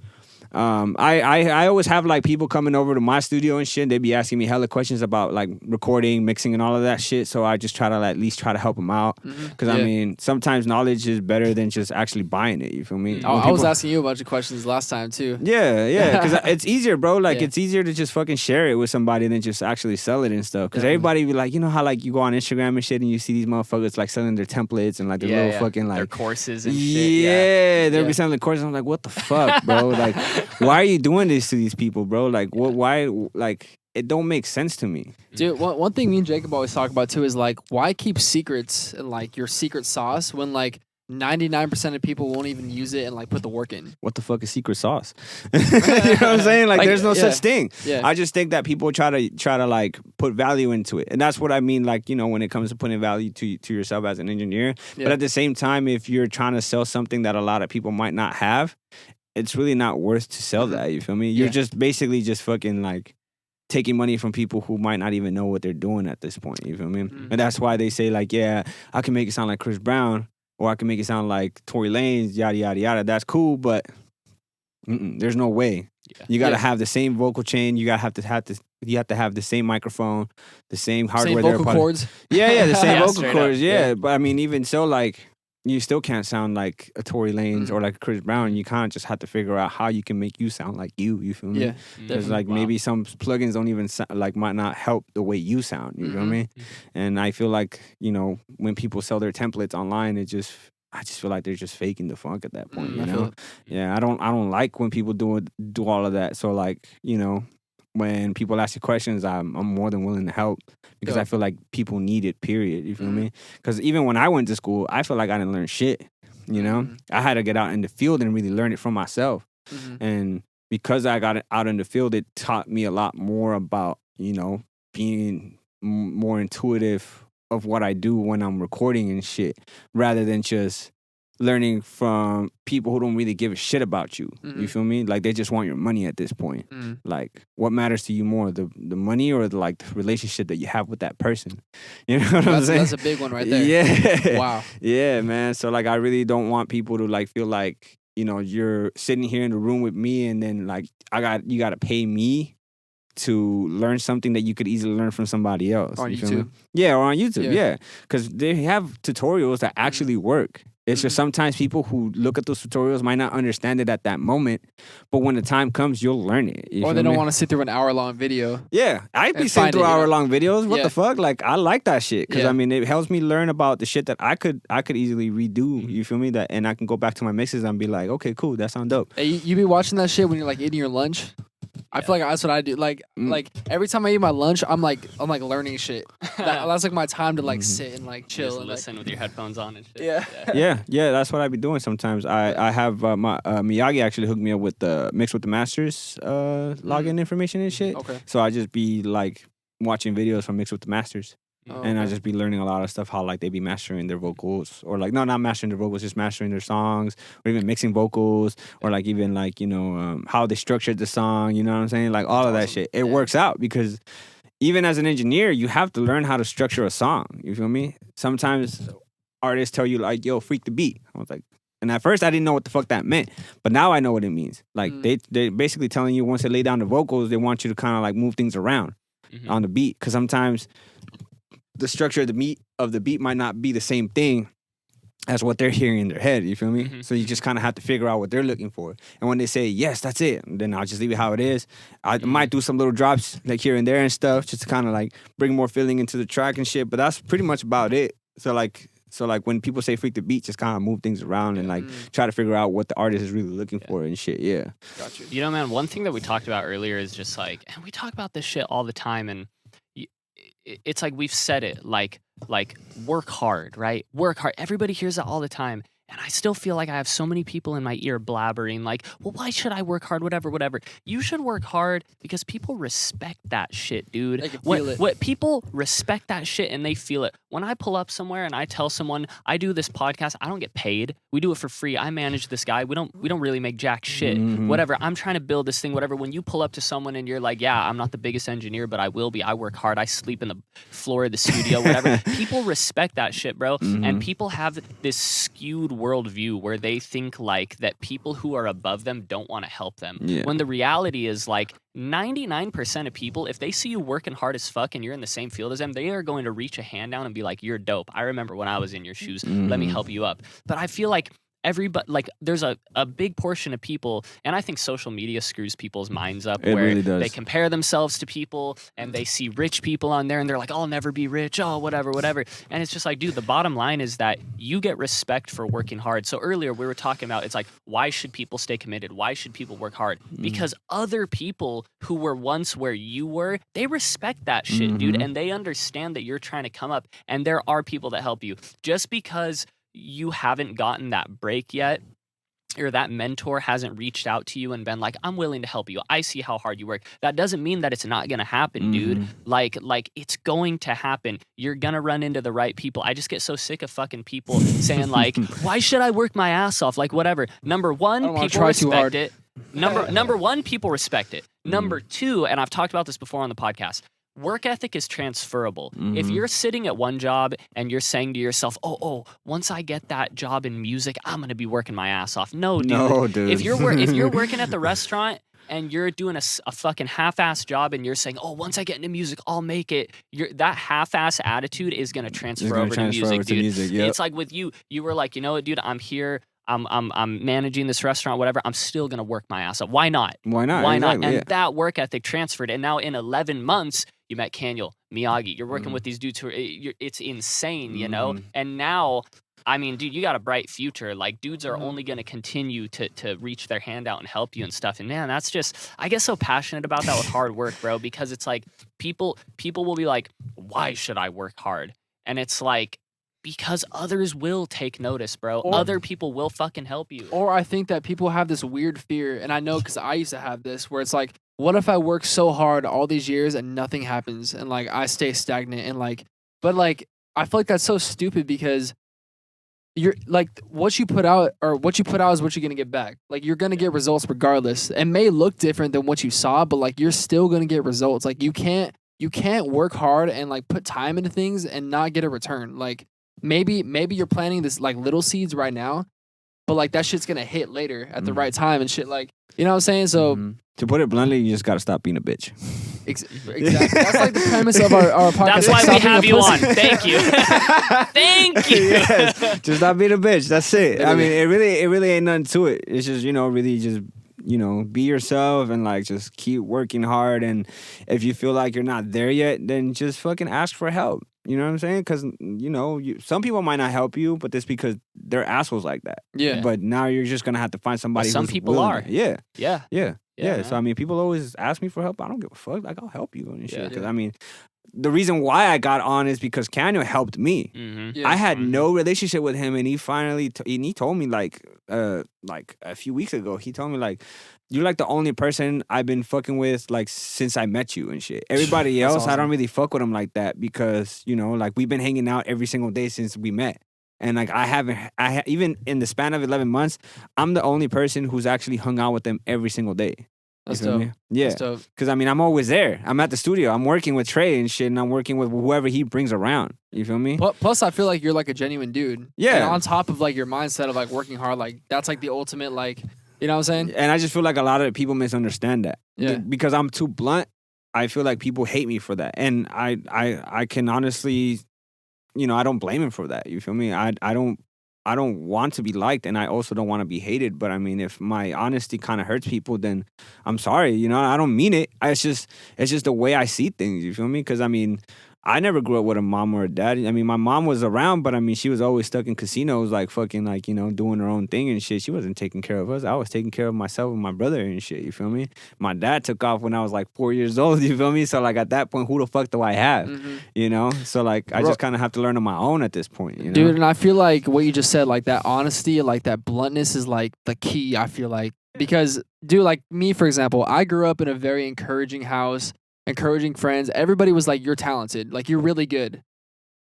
I always have like people coming over to my studio and shit. They be asking me hella questions about like recording, mixing, and all of that shit. So I just try to at least try to help them out. Because I mean, sometimes knowledge is better than just actually buying it. You feel me? I was asking you a bunch of questions last time too. Yeah. Because it's easier, bro. Like it's easier to just fucking share it with somebody than just actually sell it and stuff. Because everybody be like, how like you go on Instagram and shit and you see these motherfuckers like selling their templates and like their little fucking like their courses and shit. Yeah, they'll be selling the courses. I'm like, what the fuck, bro? Like, why are you doing this to these people, bro? Like, what? Why? Like, it don't make sense to me. Dude, one thing me and Jacob always talk about too is like, why keep secrets and like your secret sauce when like 99% of people won't even use it and like put the work in. What the fuck is secret sauce? You know what I'm saying? Like there's no such thing. Yeah. I just think that people try to like put value into it. And that's what I mean, like, you know, when it comes to putting value to yourself as an engineer. Yeah. But at the same time, if you're trying to sell something that a lot of people might not have, it's really not worth to sell that. You feel me? You're just basically just fucking like taking money from people who might not even know what they're doing at this point. You feel me? And that's why they say like, yeah, I can make it sound like Chris Brown, or I can make it sound like Tory Lanez, yada yada yada. That's cool, but there's no way. Yeah. You gotta have the same vocal chain. You have to have the same microphone, the same hardware. Same vocal cords. Yeah, the same vocal cords. Up. Yeah, but I mean, even so, like, you still can't sound like a Tory Lanez or like a Chris Brown. You kind of just have to figure out how you can make you sound like you. You feel me? Yeah, because like maybe some plugins don't even like might not help the way you sound. You feel me? And I feel like, you know, when people sell their templates online, I just feel like they're just faking the funk at that point. You know? Yeah, I don't like when people do all of that. So like, you know, when people ask you questions, I'm more than willing to help because I feel like people need it, period. You feel me? Because even when I went to school, I feel like I didn't learn shit, you know? I had to get out in the field and really learn it for myself. And because I got it out in the field, it taught me a lot more about, you know, being more intuitive of what I do when I'm recording and shit, rather than just learning from people who don't really give a shit about you. You feel me? Like they just want your money at this point. Like what matters to you more, the money or the relationship that you have with that person? You know what I'm saying? That's a big one right there. Yeah. Wow. Yeah, man. So like I really don't want people to like feel like, you know, you're sitting here in the room with me and then like you got to pay me to learn something that you could easily learn from somebody else. On you feel YouTube. me? Yeah, or on YouTube. Yeah. Because they have tutorials that actually work. It's just sometimes people who look at those tutorials might not understand it at that moment, but when the time comes, you'll learn it. Or they don't want to sit through an hour-long video. Yeah, I'd be sitting through hour-long videos. What Yeah. the fuck? Like, I like that shit because Yeah. I mean, it helps me learn about the shit that I could easily redo. You feel me? That, and I can go back to my mixes and be like, okay, cool, that sounds dope. Hey, you be watching that shit when you're like eating your lunch? I feel like that's what I do. Like every time I eat my lunch, I'm like learning shit. That's like my time to like sit and like chill Just and listen with your headphones on and shit. Yeah. Yeah, that's what I be doing sometimes. I have my Miyagi actually hooked me up with the Mix with the Masters login information and shit. Okay. So I just be like watching videos from Mix with the Masters. And I just be learning a lot of stuff, how like they be mastering their vocals, or like not mastering their vocals, just mastering their songs, or even mixing vocals, or like even like, you know, how they structured the song, you know what I'm saying? Like all of that shit. It works out because even as an engineer, you have to learn how to structure a song. You feel me? Sometimes artists tell you like, yo, freak the beat. I was like, and at first I didn't know what the fuck that meant, but now I know what it means. Like they basically telling you once they lay down the vocals, they want you to kind of like move things around on the beat, because sometimes the structure of the beat might not be the same thing as what they're hearing in their head. You feel me? So you just kind of have to figure out what they're looking for. And when they say, yes, that's it, then I'll just leave it how it is. I might do some little drops like here and there and stuff just to kind of like bring more feeling into the track and shit. But that's pretty much about it. So like when people say freak the beat, just kind of move things around and like try to figure out what the artist is really looking for and shit. Yeah. Got you. You know, man, one thing that we talked about earlier is just like, and we talk about this shit all the time, and it's like we've said it, like work hard, right? Work hard. Everybody hears that all the time. And I still feel like I have so many people in my ear blabbering like, well, why should I work hard? Whatever. You should work hard because people respect that shit, dude. They can feel it. What people respect that shit and they feel it. When I pull up somewhere and I tell someone I do this podcast, I don't get paid. We do it for free. I manage this guy. We don't really make jack shit. Whatever. I'm trying to build this thing, whatever. When you pull up to someone and you're like, yeah, I'm not the biggest engineer, but I will be. I work hard. I sleep in the floor of the studio, whatever. People respect that shit, bro. And people have this skewed worldview where they think like that people who are above them don't want to help them. When the reality is like 99% of people, if they see you working hard as fuck and you're in the same field as them, they are going to reach a hand down and be like, you're dope. I remember when I was in your shoes. Let me help you up. But I feel like everybody, like there's a big portion of people, and I think social media screws people's minds up where really does. They compare themselves to people and they see rich people on there and they're like, I'll never be rich, oh, whatever. And it's just like, dude, the bottom line is that you get respect for working hard. So earlier we were talking about, it's like, why should people stay committed? Why should people work hard? Because other people who were once where you were, they respect that shit, dude, and they understand that you're trying to come up, and there are people that help you. Just because you haven't gotten that break yet, or that mentor hasn't reached out to you and been like, I'm willing to help you. I see how hard you work. That doesn't mean that it's not going to happen, dude. Like it's going to happen. You're going to run into the right people. I just get so sick of fucking people saying like, why should I work my ass off? Like whatever. Number one, people respect it. Number one, people respect it. Number two, and I've talked about this before on the podcast, work ethic is transferable. If you're sitting at one job and you're saying to yourself, oh, once I get that job in music, I'm going to be working my ass off. No, dude. If you're working at the restaurant and you're doing a fucking half-ass job and you're saying, oh, once I get into music, I'll make it. That half-ass attitude is going to transfer over to music, dude. It's like with you were like, you know what, dude, I'm here. I'm managing this restaurant, whatever. I'm still gonna work my ass off. Why not? Why not? Why exactly, not? And that work ethic transferred. And now in 11 months, you met Kaniel, Miyagi. You're working with these dudes who it's insane, you know. And now, I mean, dude, you got a bright future. Like, dudes are only gonna continue to reach their hand out and help you and stuff. And man, that's just, I get so passionate about that with hard work, bro. Because it's like people will be like, why should I work hard? And it's like, because others will take notice, bro. Other people will fucking help you. Or I think that people have this weird fear, and I know because I used to have this, where it's like, what if I work so hard all these years and nothing happens, and like I stay stagnant, and like, but like I feel like that's so stupid because you're like what you put out is what you're gonna get back. Like you're gonna get results regardless. It may look different than what you saw, but like you're still gonna get results. Like you can't work hard and like put time into things and not get a return. Like maybe you're planting this like little seeds right now, but like that shit's gonna hit later at the right time and shit. Like, you know what I'm saying? So to put it bluntly, you just gotta stop being a bitch. Exactly. That's like the premise of our podcast. That's why we have you on. Thank you. Thank you. Yes. Just stop being a bitch. That's it. I mean, it really ain't nothing to it. It's just, really just, be yourself and like just keep working hard. And if you feel like you're not there yet, then just fucking ask for help. You know what I'm saying? Because, some people might not help you, but that's because they're assholes like that. Yeah. But now you're just going to have to find somebody some who's people willing. are. Yeah. Yeah. So, I mean, people always ask me for help. I don't give a fuck. Like, I'll help you and shit. Because, I mean, the reason why I got on is because Kaniel helped me. Yeah. I had no relationship with him, and he finally he told me like a few weeks ago. He told me like, you're like the only person I've been fucking with like since I met you and shit. Everybody else, awesome. I don't really fuck with them like that because like we've been hanging out every single day since we met. And like even in the span of 11 months, I'm the only person who's actually hung out with them every single day. That's You feel dope. me? Yeah. That's dope. Because, I mean, I'm always there. I'm at the studio. I'm working with Trey and shit, and I'm working with whoever he brings around. You feel me? Plus, I feel like you're like a genuine dude. Yeah. And on top of like your mindset of like working hard, like that's like the ultimate, like, you know what I'm saying? And I just feel like a lot of people misunderstand that. Yeah. Because I'm too blunt, I feel like people hate me for that. And I can honestly, I don't blame him for that. You feel me? I don't want to be liked, and I also don't want to be hated. But I mean, if my honesty kind of hurts people, then I'm sorry. I don't mean it. It's just the way I see things. You feel me? Because I mean, I never grew up with a mom or a dad. I mean, my mom was around, but I mean, she was always stuck in casinos, like fucking, like doing her own thing and shit. She wasn't taking care of us. I was taking care of myself and my brother and shit. You feel me? My dad took off when I was like 4 years old. You feel me? So like at that point, who the fuck do I have? So like I just kind of have to learn on my own at this point. Dude, and I feel like what you just said, like that honesty, like that bluntness is like the key, I feel like. Because, dude, like me, for example, I grew up in a very encouraging house, encouraging friends. Everybody was like, you're talented, like you're really good.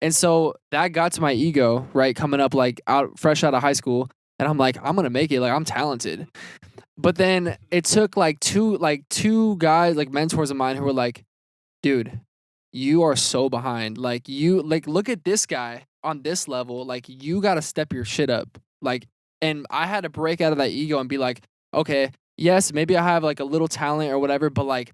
And so that got to my ego, right? Coming up like fresh out of high school. And I'm like, I'm going to make it. Like I'm talented. But then it took like two guys, like mentors of mine who were like, dude, you are so behind. Like look at this guy on this level. Like you got to step your shit up. Like, and I had to break out of that ego and be like, okay, yes, maybe I have like a little talent or whatever, but like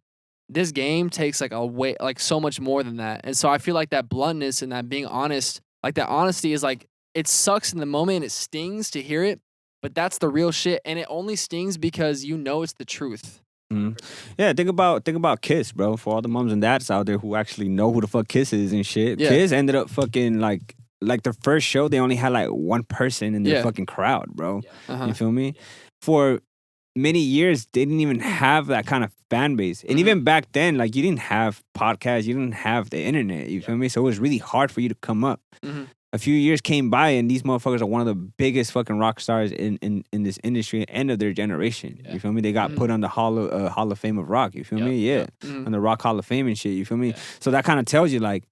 this game takes like like so much more than that. And so I feel like that bluntness and that being honest, like that honesty is like, it sucks in the moment. It stings to hear it, but that's the real shit. And it only stings because it's the truth. Yeah, think about Kiss, bro. For all the moms and dads out there who actually know who the fuck Kiss is and shit. Yeah. Kiss ended up fucking like their first show, they only had like one person in their fucking crowd, bro. You feel me? For many years, they didn't even have that kind of fan base. And even back then, like you didn't have podcasts, you didn't have the internet, you feel me? So it was really hard for you to come up. a few years came by and these motherfuckers are one of the biggest fucking rock stars in this industry, end of their generation. Yeah. You feel me? They got put on the Hall of Fame of Rock. You feel me? Yeah, on the Rock Hall of Fame and shit. You feel me? Yeah. So that kind of tells you, like,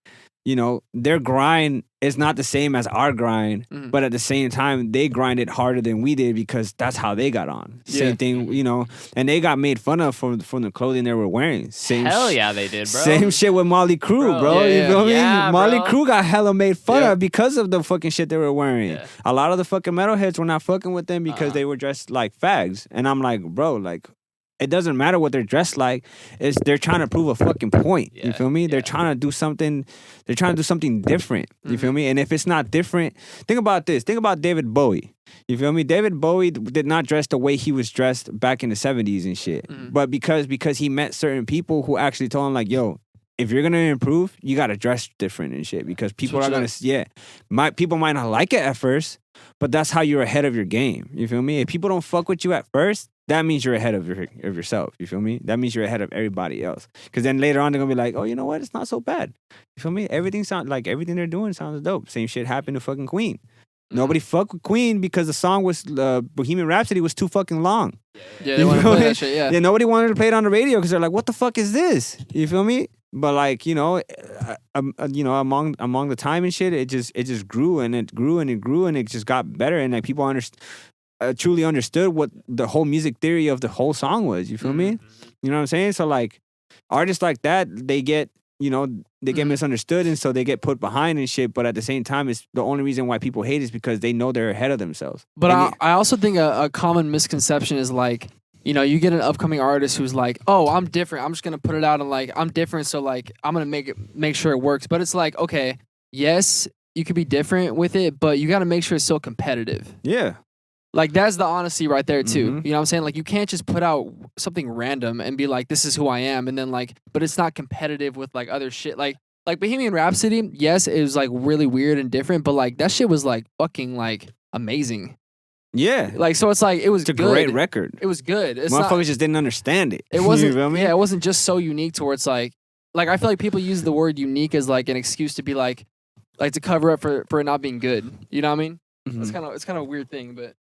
you know, their grind is not the same as our grind, but at the same time, they grinded harder than we did because that's how they got on. Same thing, you know, and they got made fun of from the clothing they were wearing. Hell yeah, they did, bro. Same shit with Molly Crew, bro. Yeah, You feel me? yeah, Molly bro. Crew got hella made fun of because of the fucking shit they were wearing. Yeah. A lot of the fucking metalheads were not fucking with them because they were dressed like fags. And I'm like, bro, like, it doesn't matter what they're dressed like. They're trying to prove a fucking point. You feel me? They're trying to do something. They're trying to do something different. You feel me? And if it's not different, think about this. Think about David Bowie. You feel me? David Bowie did not dress the way he was dressed back in the 70s and shit. But because he met certain people who actually told him, like, yo, if you're gonna improve, you gotta dress different and shit. Because people are gonna people might not like it at first, but that's how you're ahead of your game. You feel me? If people don't fuck with you at first, that means you're ahead of yourself. You feel me? That means you're ahead of everybody else. Because then later on they're gonna be like, oh, you know what? It's not so bad. You feel me? Everything they're doing sounds dope. Same shit happened to fucking Queen. Nobody fucked with Queen because the song was Bohemian Rhapsody was too fucking long. Yeah, they want to play that shit. Yeah. Yeah, nobody wanted to play it on the radio because they're like, what the fuck is this? You feel me? But like, you know, among the time and shit, it just grew and it grew and it grew and it just got better and like people truly understood what the whole music theory of the whole song was. You feel me? You know what I'm saying? So like artists like that, they get misunderstood and so they get put behind and shit. But at the same time, it's the only reason why people hate is because they know they're ahead of themselves. But I also think a common misconception is like, you know, you get an upcoming artist who's like, oh, I'm different. I'm just gonna put it out and like I'm different, so like I'm gonna make sure it works. But it's like, okay, yes, you could be different with it, but you gotta make sure it's still competitive. Yeah. Like that's the honesty right there too. You know what I'm saying? Like you can't just put out something random and be like, this is who I am, and then like, but it's not competitive with like other shit. Like Bohemian Rhapsody, yes, it was like really weird and different, but like that shit was like fucking like amazing. Yeah. Like so it's like it was It's a good. great record. It was good. It's Motherfuckers not, just didn't understand it. it wasn't You feel me? yeah, it wasn't just so unique to where it's like I feel like people use the word unique as like an excuse to be like to cover up for it not being good. You know what I mean? It's kind of a weird thing, but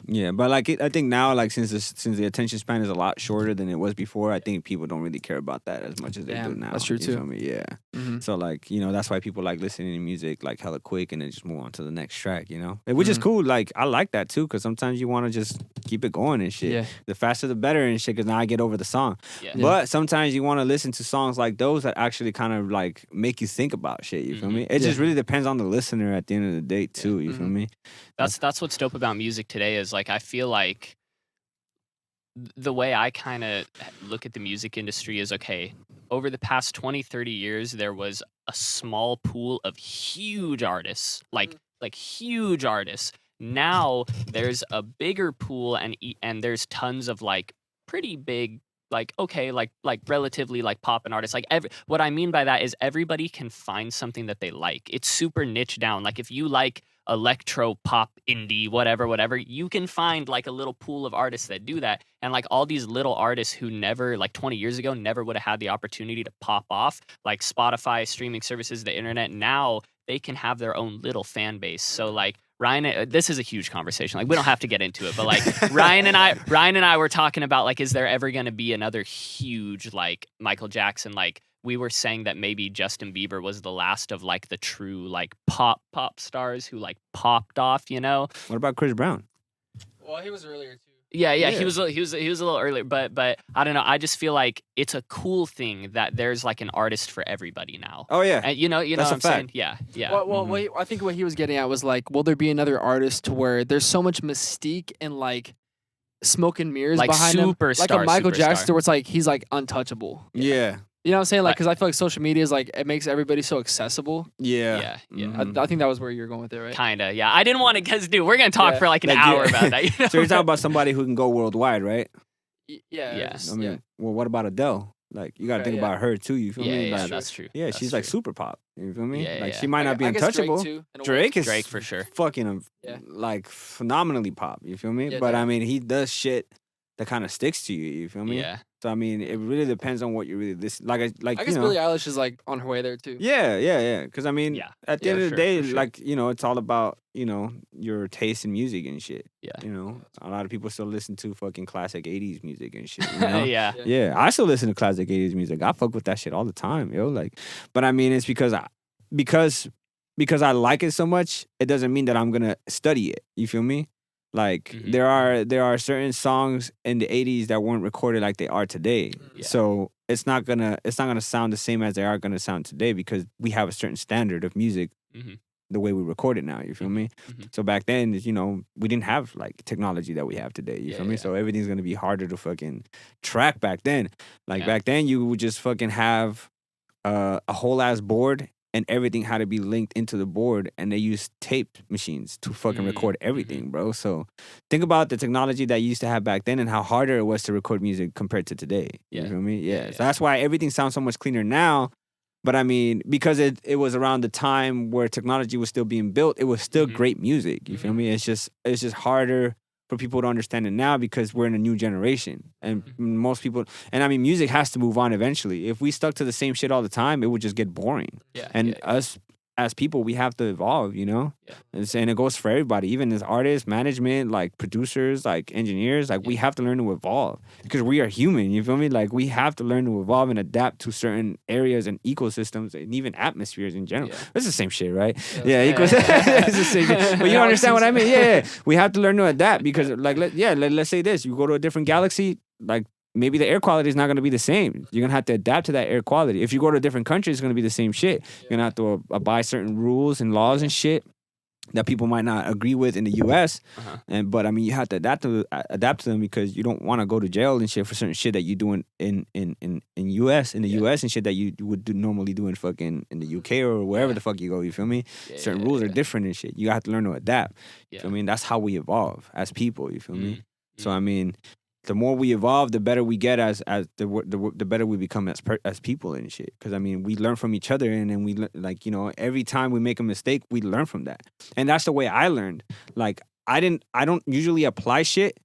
Yeah, but like I think now, like since the attention span is a lot shorter than it was before, I think people don't really care about that as much as they do now. That's true You too. feel me? Yeah. So like, you know, that's why people like listening to music like hella quick and then just move on to the next track. You know, which is cool. Like I like that too because sometimes you want to just keep it going and shit. Yeah. The faster the better and shit. Because now I get over the song. Yeah. But sometimes you want to listen to songs like those that actually kind of like make you think about shit. You feel me? It just really depends on the listener at the end of the day too. You feel me? That's what's dope about music today is like I feel like the way I kind of look at the music industry is okay, over the past 20, 30 years there was a small pool of huge artists, like huge artists. Now there's a bigger pool and there's tons of like pretty big like okay like relatively like poppin' artists. Like what I mean by that is everybody can find something that they like. It's super niche down. Like if you like electro pop indie whatever you can find like a little pool of artists that do that, and like all these little artists who never like 20 years ago never would have had the opportunity to pop off, like Spotify, streaming services, the internet, now they can have their own little fan base. So like Ryan, this is a huge conversation. Like we don't have to get into it, but like Ryan and I were talking about like, is there ever going to be another huge like Michael Jackson? Like we were saying that maybe Justin Bieber was the last of like the true like pop stars who like popped off. You know? What about Chris Brown? well, he was earlier too. Yeah. He was a little earlier, but I don't know. I just feel like it's a cool thing that there's like an artist for everybody now. Oh yeah. And you know That's what a I'm saying? fact. Yeah. Well, I think what he was getting at was like, will there be another artist to where there's so much mystique and like smoke and mirrors Like behind him, like a superstar, Michael superstar. Jackson, where it's like he's like untouchable. Yeah. You know what I'm saying? Like, because I feel like social media is like it makes everybody so accessible. Yeah. Yeah. I think that was where you're going with it, right? Kinda, yeah. I didn't want to, because, dude, we're gonna talk Yeah. for like an Like, hour yeah. about that. You know? So you're talking about somebody who can go worldwide, right? Yeah. Yeah. just- I mean, well, what about Adele? Like, you got to Okay, think yeah. about her too. You feel me? Yeah, Like, that's true. yeah, That's she's like true. super pop. You feel me? Yeah, Like, yeah. she might not be I guess Drake, untouchable. too, in a way. Drake is Drake for sure. fucking Yeah. like phenomenally pop. You feel me? Yeah, but I definitely. mean, he does shit that kind of sticks to you. You feel me? Yeah. So I mean, it really depends on what you really listen. Like I guess Billie Eilish is like on her way there too. Yeah. Because I mean, Yeah. at the Yeah, end of for the day, sure. like it's all about your taste in music and shit. Yeah. A lot of people still listen to fucking classic '80s music and shit. You know? Yeah. Yeah, I still listen to classic '80s music. I fuck with that shit all the time, yo. Like, but I mean, it's because I like it so much. It doesn't mean that I'm gonna study it. You feel me? Like Mhm. there are certain songs in the '80s that weren't recorded like they are today. Yeah. So it's not gonna sound the same as they are gonna sound today because we have a certain standard of music Mhm. the way we record it now. You feel me? Mhm. So back then, we didn't have like technology that we have today. You Yeah, feel me? yeah. So everything's gonna be harder to fucking track back then. Like Yeah. back then, you would just fucking have a whole ass board. And everything had to be linked into the board, and they used tape machines to fucking record everything, bro. So think about the technology that you used to have back then and how harder it was to record music compared to today. Yeah. You feel me? Yeah. Yeah. So that's why everything sounds so much cleaner now. But I mean, because it was around the time where technology was still being built, it was still great music. You feel me? It's just harder for people to understand it now because we're in a new generation. And most people, and I mean, music has to move on eventually. If we stuck to the same shit all the time, it would just get boring. Yeah. And us as people, we have to evolve, Yeah. And it goes for everybody, even as artists, management, like producers, like engineers, like we have to learn to evolve because we are human, you feel me? Like we have to learn to evolve and adapt to certain areas and ecosystems and even atmospheres in general. Yeah. It's the same shit, right? Yeah. It's the same shit. But you don't understand what I mean? Yeah. We have to learn to adapt because let's say this, you go to a different galaxy, like maybe the air quality is not going to be the same. You're going to have to adapt to that air quality. If you go to a different country, it's going to be the same shit. You're going to have to abide certain rules and laws and shit that people might not agree with in the U.S. But I mean, you have to adapt to them because you don't want to go to jail and shit for certain shit that you do in U.S. in the U.S. and shit that you would normally do in fucking in the U.K. or wherever the fuck you go. You feel me? Certain rules are different and shit. You have to learn to adapt. Yeah. I mean, that's how we evolve as people. You feel me? So Mhm. I mean, the more we evolve, the better we get as the better we become as people and shit. Because I mean, we learn from each other, and then we every time we make a mistake, we learn from that. And that's the way I learned. Like I don't usually apply shit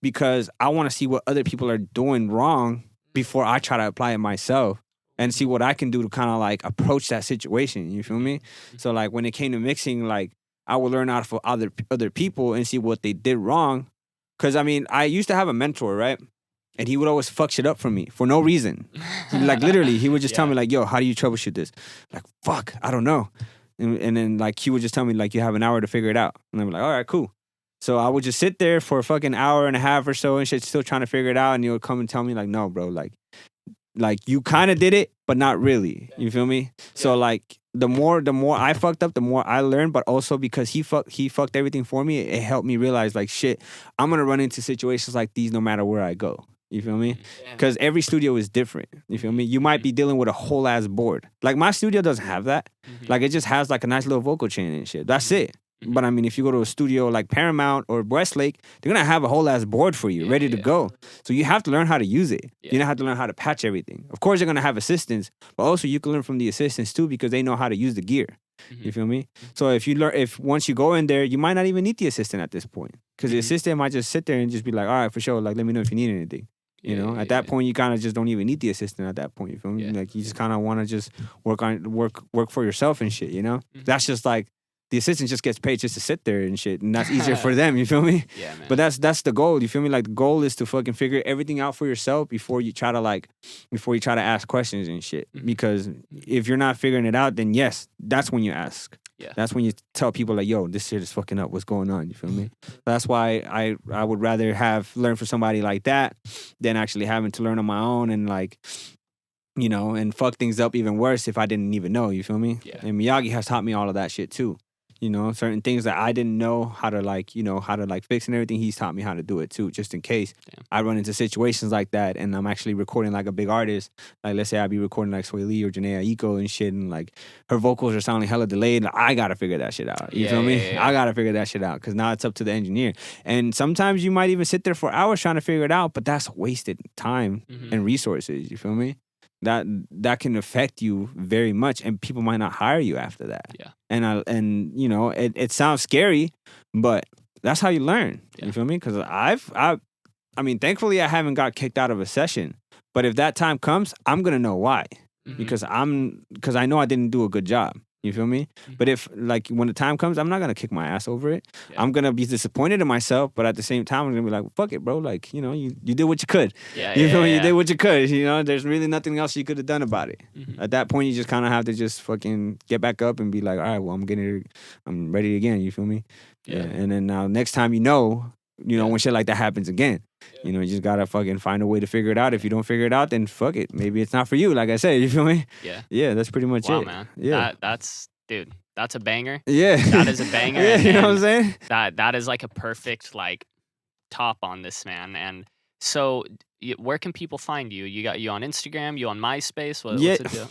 because I want to see what other people are doing wrong before I try to apply it myself and see what I can do to kind of like approach that situation. You feel me? So like when it came to mixing, like I would learn out of other people and see what they did wrong. Because, I mean, I used to have a mentor, right? And he would always fuck shit up for me for no reason. Like, literally, he would just tell me, like, yo, how do you troubleshoot this? Like, fuck, I don't know. And then, like, he would just tell me, like, you have an hour to figure it out. And I'm like, all right, cool. So I would just sit there for a fucking hour and a half or so and shit, still trying to figure it out. And he would come and tell me, like, no, bro, like you kind of did it, but not really. You feel me? So, like, the more I fucked up, the more I learned, but also because he fucked everything for me, it helped me realize like shit, I'm gonna run into situations like these no matter where I go. You feel me? Because every studio is different. You feel me? You might be dealing with a whole ass board. Like my studio doesn't have that. Like it just has like a nice little vocal chain and shit. That's it. But I mean, if you go to a studio like Paramount or Westlake, they're gonna have a whole ass board for you, ready to go. So you have to learn how to use it. You have to learn how to patch everything. Of course, you're gonna have assistants, but also you can learn from the assistants too because they know how to use the gear. You feel me? So if once you go in there, you might not even need the assistant at this point because the assistant might just sit there and just be like, all right, for sure, like let me know if you need anything. At that point, you kind of just don't even need the assistant at that point. You feel me? Like you just kind of want to just work for yourself and shit. That's just like. The assistant just gets paid just to sit there and shit, and that's easier for them. You feel me? Yeah, man. But that's the goal. You feel me? Like the goal is to fucking figure everything out for yourself before you try to ask questions and shit. Because if you're not figuring it out, then yes, that's when you ask. Yeah. That's when you tell people like, "Yo, this shit is fucking up. What's going on?" You feel me? That's why I would rather have learned from somebody like that than actually having to learn on my own and like. And fuck things up even worse if I didn't even know. You feel me? Yeah. And Miyagi has taught me all of that shit too. Certain things that I didn't know how to fix and everything. He's taught me how to do it too, just in case I run into situations like that and I'm actually recording like a big artist. Like, let's say I be recording like Sway Lee or Janae Aiko and shit, and like her vocals are sounding hella delayed. I gotta figure that shit out. You feel me? I gotta figure that shit out because now it's up to the engineer. And sometimes you might even sit there for hours trying to figure it out, but that's wasted time and resources. You feel me? That can affect you very much, and people might not hire you after that. Yeah. And it sounds scary, but that's how you learn. Yeah. You feel me? Because I mean, thankfully I haven't got kicked out of a session, But if that time comes, I'm gonna know why. Mhm. Because I know I didn't do a good job. You feel me? But if like when the time comes, I'm not gonna kick my ass over it. Yeah. I'm gonna be disappointed in myself, but at the same time, I'm gonna be like, fuck it, bro. Like, you did what you could. Yeah, You yeah, feel me? yeah. You did what you could. There's really nothing else you could have done about it. Mhm. At that point, you just kind of have to just fucking get back up and be like, all right, well, I'm ready again. You feel me? Yeah. And then now next time, when shit like that happens again, you just gotta fucking find a way to figure it out. If you don't figure it out, then fuck it. Maybe it's not for you. Like I said, you feel me? Yeah. Yeah, that's pretty much Wow, it. man. Yeah. Dude, that's a banger. Yeah. That is a banger. Yeah, you know what I'm and saying? that is like a perfect like top on this, man. And so where can people find you? You on Instagram? You on MySpace? What's Yeah. it do?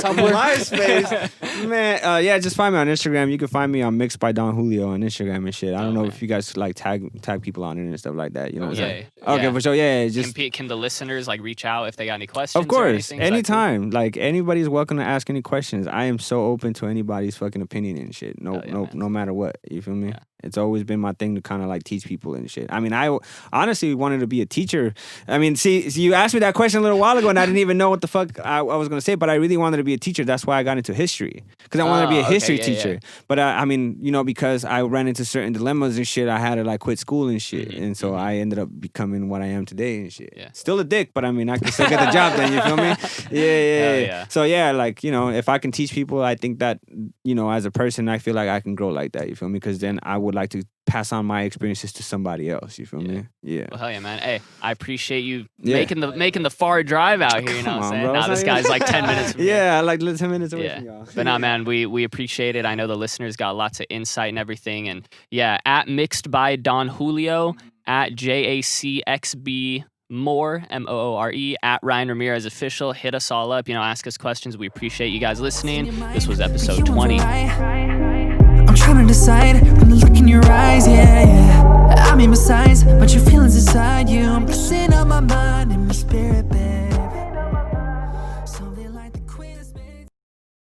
MySpace, man. Just find me on Instagram. You can find me on Mixed by Don Julio on Instagram and shit. I don't know man. if you guys like tag people on it and stuff like that. You know what I'm saying? Yeah. Okay, for sure. Yeah, just Can the listeners like reach out if they got any questions? of course, or anything? Is that cool? anytime. Like anybody's welcome to ask any questions. I am so open to anybody's fucking opinion and shit. Hell yeah, man. No matter what. You feel me? Yeah. It's always been my thing to kind of like teach people and shit. I mean, I honestly wanted to be a teacher. I mean, see, you asked me that question a little while ago, and I didn't even know what the fuck I was gonna say. But I really wanted to be a teacher. That's why I got into history, because I wanted to be a history teacher. But I mean, because I ran into certain dilemmas and shit, I had to like quit school and shit, and so I ended up becoming what I am today and shit. Yeah. Still a dick, but I mean, I can still get the job done. You feel me? Yeah. Yeah. So yeah, like if I can teach people, I think that as a person, I feel like I can grow like that. You feel me? Because then I would like to pass on my experiences to somebody else. You feel me? Yeah. Well, hell yeah, man. Hey, I appreciate you Yeah. making the far drive out here. You know Come what I'm on, saying? bro. Now It's this not guy's even- like 10 minutes from here. Yeah, like 10 minutes away Yeah. from y'all. But nah, man, we appreciate it. I know the listeners got lots of insight and everything. And yeah, at Mixed by Don Julio, at JACXB Moore, MOORE, at Ryan Ramirez Official. Hit us all up, ask us questions. We appreciate you guys listening. This was episode 20. I'm trying to decide from the look in your